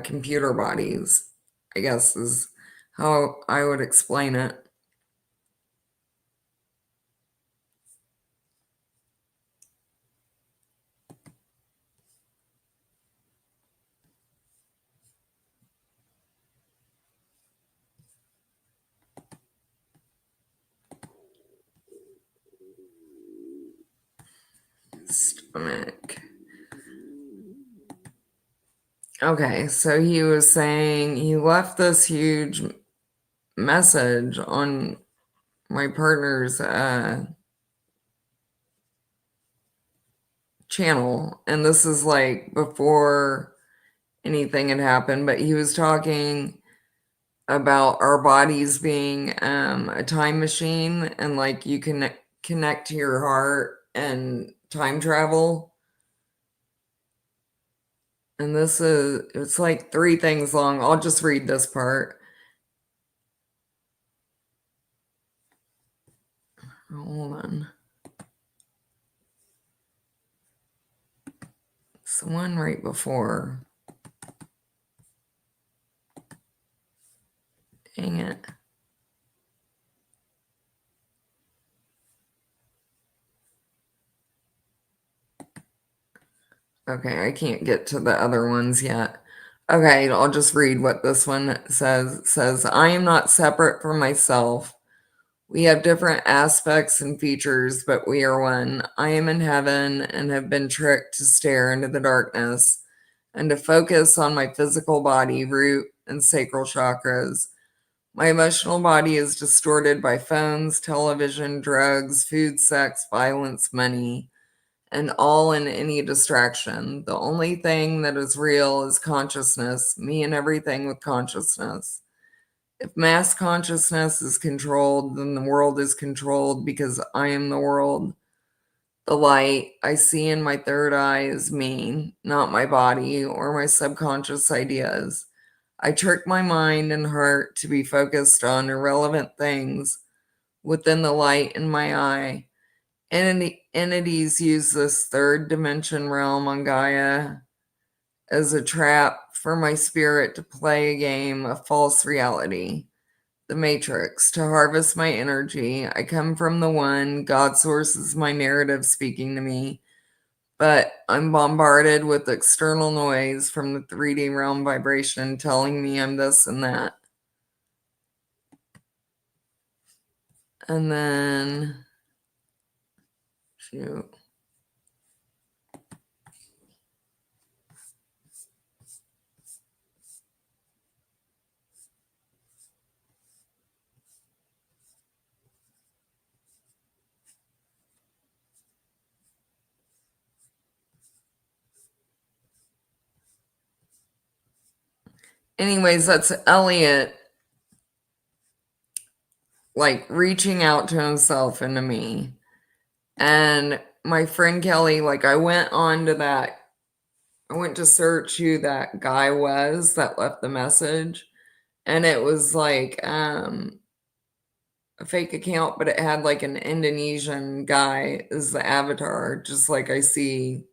A: computer bodies, I guess is how I would explain it. Stomach. Okay, so he was saying he left this huge message on my partner's channel, and this is like before anything had happened, but he was talking about our bodies being a time machine, and like you can connect to your heart and time travel. And this is, it's like 3 things long. I'll just read this part. Hold on. It's the one right before. Dang it. Okay, I can't get to the other ones yet. Okay, I'll just read what this one says. It says, I am not separate from myself. We have different aspects and features, but we are one. I am in heaven and have been tricked to stare into the darkness and to focus on my physical body, root, and sacral chakras. My emotional body is distorted by phones, television, drugs, food, sex, violence, money, and all in any distraction. The only thing that is real is consciousness, me and everything with consciousness. If mass consciousness is controlled, then the world is controlled because I am the world. The light I see in my third eye is me, not my body or my subconscious ideas. I trick my mind and heart to be focused on irrelevant things within the light in my eye. Entities use this third dimension realm on Gaia as a trap for my spirit to play a game of false reality, the matrix, to harvest my energy. I come from the one, God source is my narrative speaking to me, but I'm bombarded with external noise from the 3D realm vibration telling me I'm this and that. And then, shoot. Anyways, that's Elliot, like reaching out to himself and to me. And my friend Kelly, like I went to search who that guy was that left the message. And it was like a fake account, but it had like an Indonesian guy as the avatar, just like I see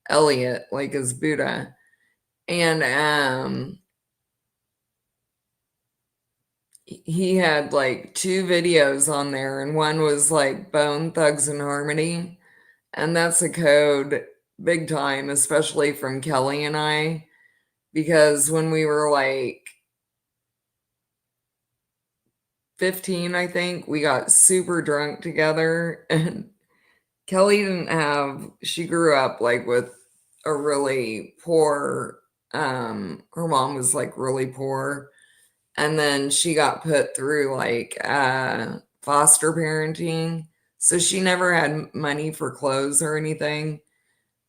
A: Elliot, like as Buddha. And he had like two videos on there, and one was like Bone Thugs and Harmony. And that's a code big time, especially from Kelly and I, because when we were like 15, I think, we got super drunk together. And Kelly she grew up like with a really poor, her mom was like really poor. And then she got put through like foster parenting. So she never had money for clothes or anything.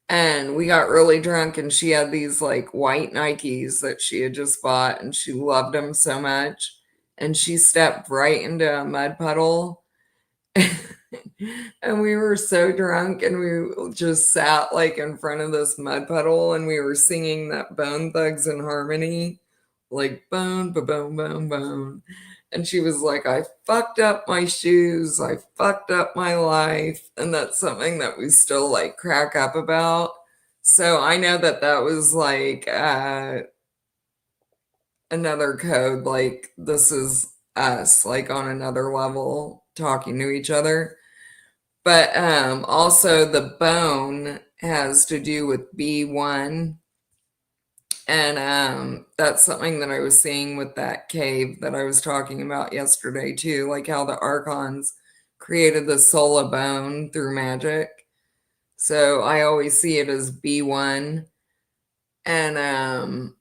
A: And we got really drunk, and she had these like white Nikes that she had just bought, and she loved them so much. And she stepped right into a mud puddle. And we were so drunk, and we just sat like in front of this mud puddle, and we were singing that Bone Thugs and Harmony, like bone, ba bone, bone, bone. And she was like, I fucked up my shoes, I fucked up my life. And that's something that we still like crack up about. So I know that that was like another code, like this is us, like on another level talking to each other. But also the bone has to do with B1. And that's something that I was seeing with that cave that I was talking about yesterday too, like how the archons created the soul of bone through magic. So I always see it as B1. And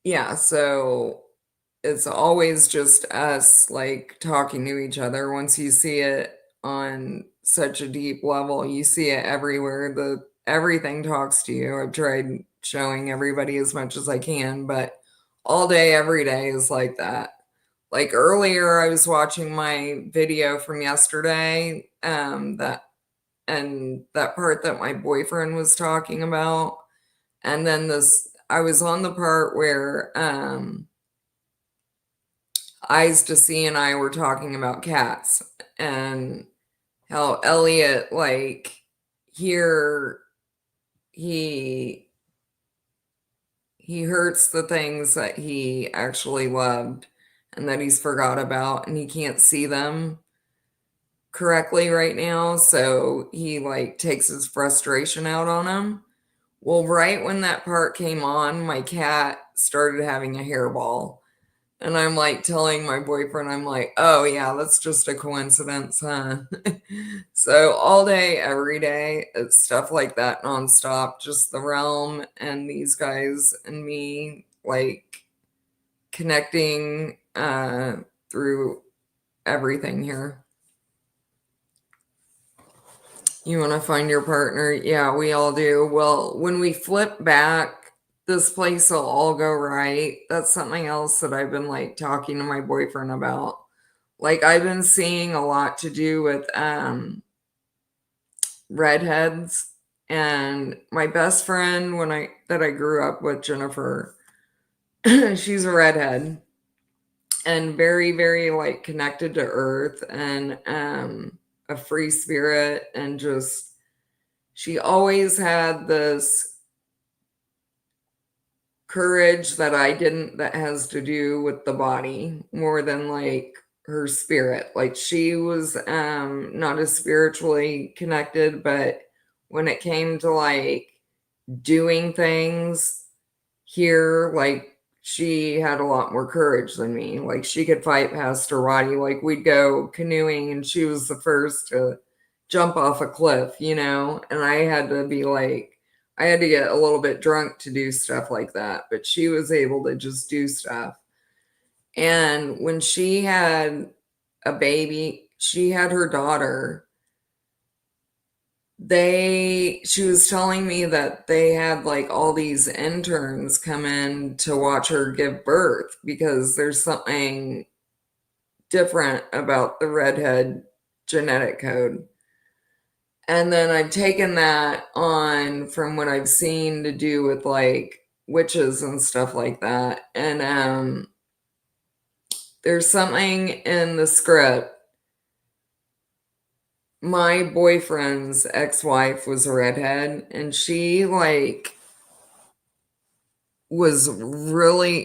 A: yeah, so it's always just us like talking to each other. Once you see it on such a deep level, you see it everywhere. The everything talks to you. I've tried showing everybody as much as I can, but all day every day is like that. Like earlier I was watching my video from yesterday, that part that my boyfriend was talking about. And then this I was on the part where Eyes to See and I were talking about cats and how Elliot, like, here he hurts the things that he actually loved and that he's forgot about, and he can't see them correctly right now, so he like takes his frustration out on them. Well, right when that part came on, my cat started having a hairball. And I'm like telling my boyfriend, I'm like, oh yeah, that's just a coincidence, huh? So all day, every day, it's stuff like that nonstop. Just the realm and these guys and me like connecting through everything here. You want to find your partner? Yeah, we all do. Well, when we flip back, this place will all go right. That's something else that I've been like talking to my boyfriend about. Like I've been seeing a lot to do with redheads. And my best friend that I grew up with, Jennifer, she's a redhead and very, very like connected to earth and a free spirit, and just she always had this courage that I didn't, that has to do with the body more than like her spirit. Like she was not as spiritually connected, but when it came to like doing things here, like she had a lot more courage than me. Like she could fight past her body. Like we'd go canoeing and she was the first to jump off a cliff, and I had to be like, I had to get a little bit drunk to do stuff like that, but she was able to just do stuff. And when she had a baby, she had her daughter, she was telling me that they had like all these interns come in to watch her give birth because there's something different about the redhead genetic code. And then I've taken that on from what I've seen to do with like witches and stuff like that. And there's something in the script. My boyfriend's ex-wife was a redhead, and she like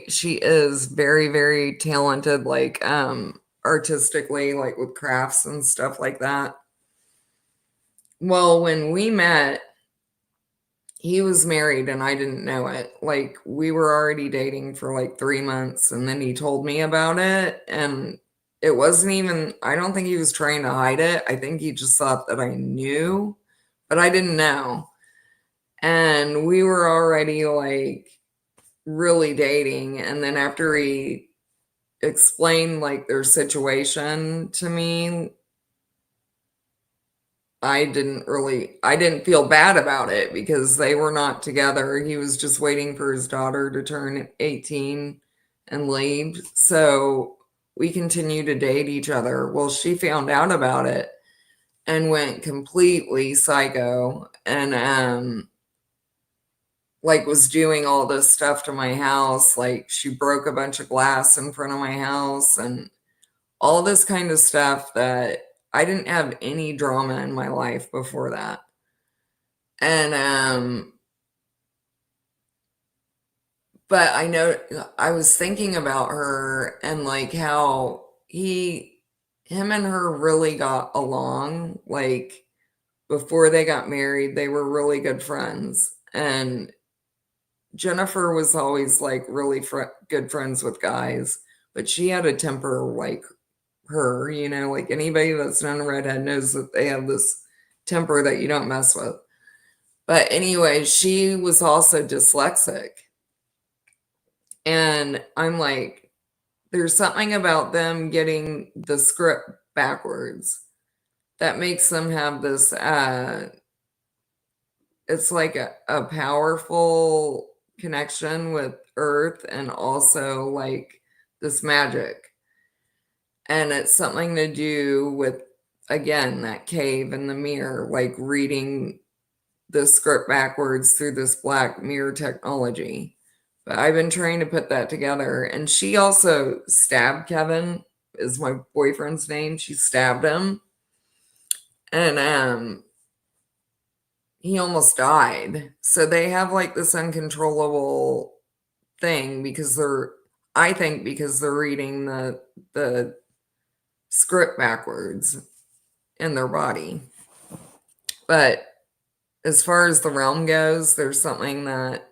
A: she is very, very talented, like artistically, like with crafts and stuff like that. Well, when we met, he was married and I didn't know it. Like we were already dating for like 3 months, and then he told me about it, and it wasn't even, I don't think he was trying to hide it. I think he just thought that I knew, but I didn't know. And we were already like really dating, and then after he explained like their situation to me, I didn't feel bad about it because they were not together. He was just waiting for his daughter to turn 18 and leave. So we continued to date each other. Well, she found out about it and went completely psycho, and like was doing all this stuff to my house. Like she broke a bunch of glass in front of my house and all this kind of stuff that I didn't have any drama in my life before that. And but I know I was thinking about her and like how him and her really got along. Like before they got married, they were really good friends. And Jennifer was always like really good friends with guys, but she had a temper like her, like anybody that's known a redhead knows that they have this temper that you don't mess with. But anyway, she was also dyslexic. And I'm like, there's something about them getting the script backwards that makes them have this, it's like a powerful connection with earth and also like this magic. And it's something to do with, again, that cave and the mirror, like reading the script backwards through this black mirror technology. But I've been trying to put that together. And she also stabbed Kevin, is my boyfriend's name. She stabbed him. And he almost died. So they have like this uncontrollable thing because I think because they're reading the script backwards in their body. But as far as the realm goes, there's something that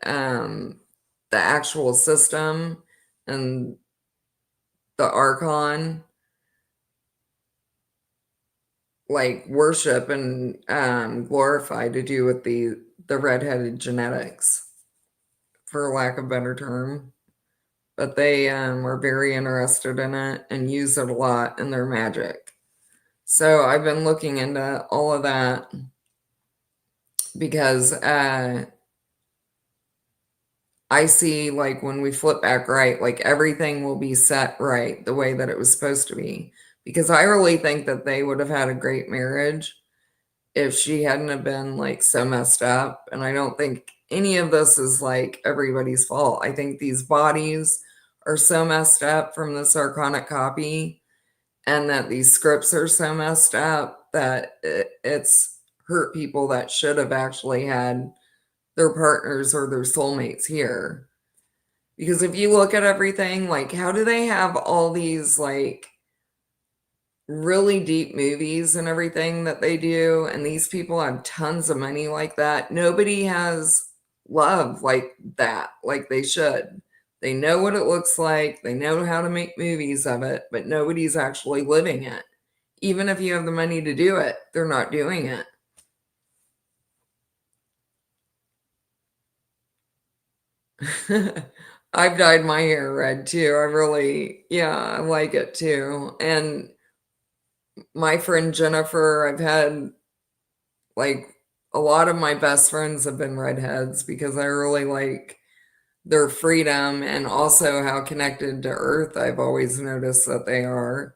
A: the actual system and the archon like worship and glorify to do with the redheaded genetics, for lack of a better term. But they are very interested in it and use it a lot in their magic. So I've been looking into all of that because I see like when we flip back right, like everything will be set right the way that it was supposed to be. Because I really think that they would have had a great marriage if she hadn't have been like so messed up. And I don't think any of this is like everybody's fault. I think these bodies are so messed up from this archonic copy, and that these scripts are so messed up that it's hurt people that should have actually had their partners or their soulmates here. Because if you look at everything, like, how do they have all these like really deep movies and everything that they do, and these people have tons of money like that? Nobody has love like that, like they should. They know what it looks like, they know how to make movies of it, but nobody's actually living it. Even if you have the money to do it, they're not doing it. I've dyed my hair red too. I really, yeah, I like it too. And my friend Jennifer, I've had like a lot of my best friends have been redheads because I really like their freedom and also how connected to Earth I've always noticed that they are.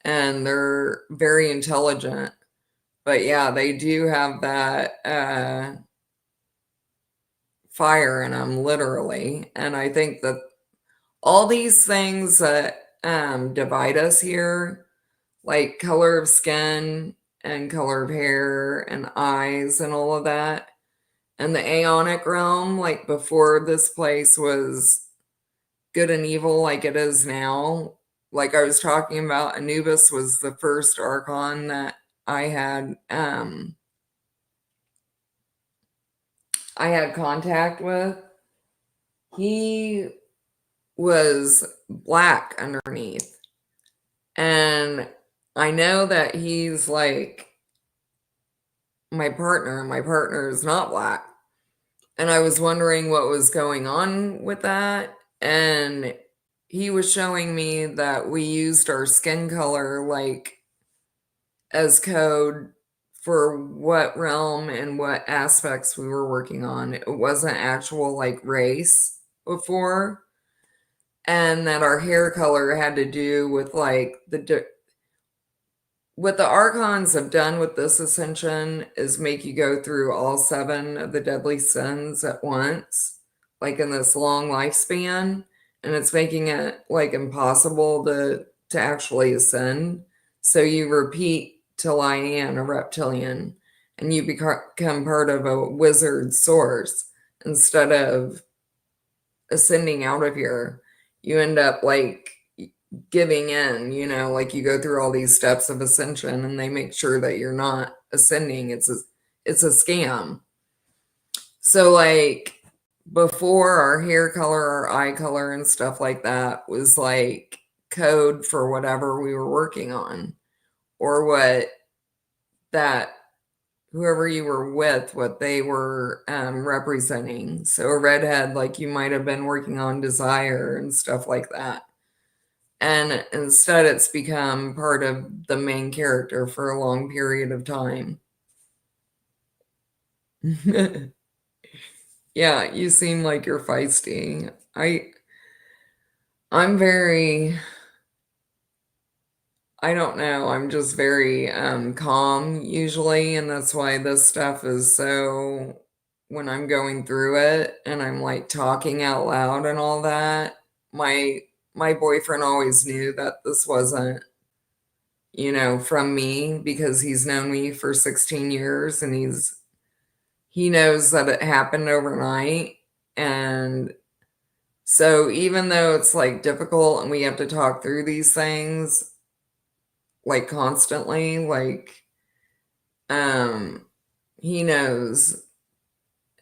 A: And they're very intelligent. But yeah, they do have that fire in them, literally. And I think that all these things that divide us here, like color of skin and color of hair and eyes and all of that, and the aeonic realm, like before this place was good and evil like it is now. Like I was talking about, Anubis was the first archon that I had I had contact with. He was black underneath. And I know that he's like my partner. My partner is not black. And I was wondering what was going on with that. And he was showing me that we used our skin color like as code for what realm and what aspects we were working on. It wasn't actual like race before. And that our hair color had to do with like what the archons have done with this ascension is make you go through all 7 of the deadly sins at once, like in this long lifespan, and it's making it like impossible to actually ascend. So you repeat till I am a reptilian, and you become part of a wizard source instead of ascending out of here. You end up like giving in, like you go through all these steps of ascension and they make sure that you're not ascending. It's a scam. So like before, our hair color, our eye color and stuff like that was like code for whatever we were working on, or what that whoever you were with, what they were representing. So a redhead, like you might have been working on desire and stuff like that. And instead, it's become part of the main character for a long period of time. Yeah, you seem like you're feisty. I'm very, I don't know, I'm just very calm usually, and that's why this stuff is so, when I'm going through it and I'm like talking out loud and all that, my my boyfriend always knew that this wasn't, from me, because he's known me for 16 years, and he knows that it happened overnight. And so even though it's like difficult and we have to talk through these things like constantly, like um he knows,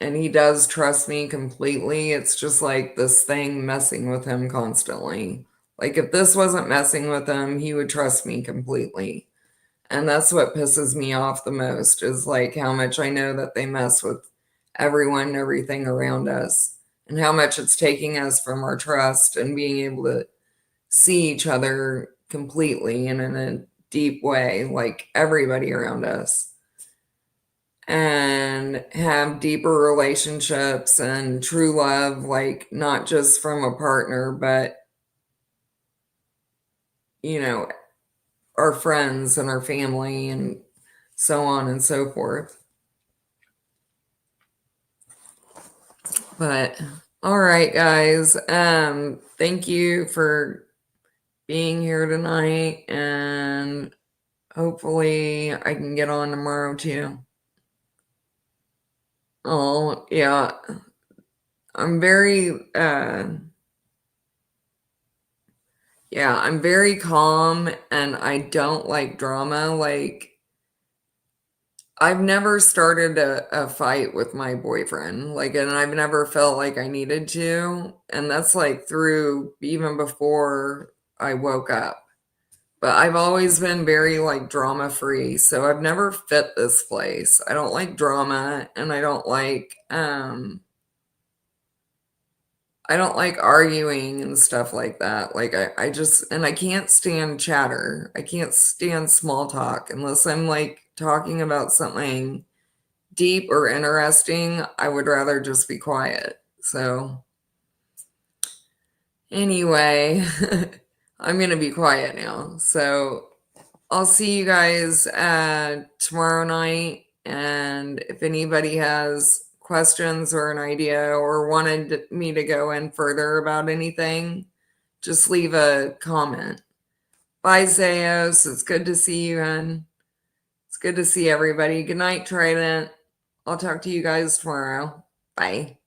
A: and he does trust me completely. It's just like this thing messing with him constantly. Like if this wasn't messing with him, he would trust me completely. And that's what pisses me off the most, is like how much I know that they mess with everyone and everything around us, and how much it's taking us from our trust and being able to see each other completely and in a deep way, like everybody around us, and have deeper relationships and true love, like not just from a partner, but, you know, our friends and our family. And so on and so forth. But all right, guys. Thank you for being here tonight, and hopefully I can get on tomorrow too. Oh, yeah. I'm very yeah, I'm very calm and I don't like drama. Like I've never started a fight with my boyfriend, like, and I've never felt like I needed to. And that's like through even before I woke up. But I've always been very like drama free. So I've never fit this place. I don't like drama and I don't like arguing and stuff like that. Like I just and I can't stand chatter. I can't stand small talk unless I'm like talking about something deep or interesting. I would rather just be quiet. So anyway, I'm gonna be quiet now. So I'll see you guys tomorrow night. And if anybody has questions or an idea or wanted me to go in further about anything, just leave a comment. Bye, Zeos. It's good to see you, and it's good to see everybody. Good night, Trident. I'll talk to you guys tomorrow. Bye.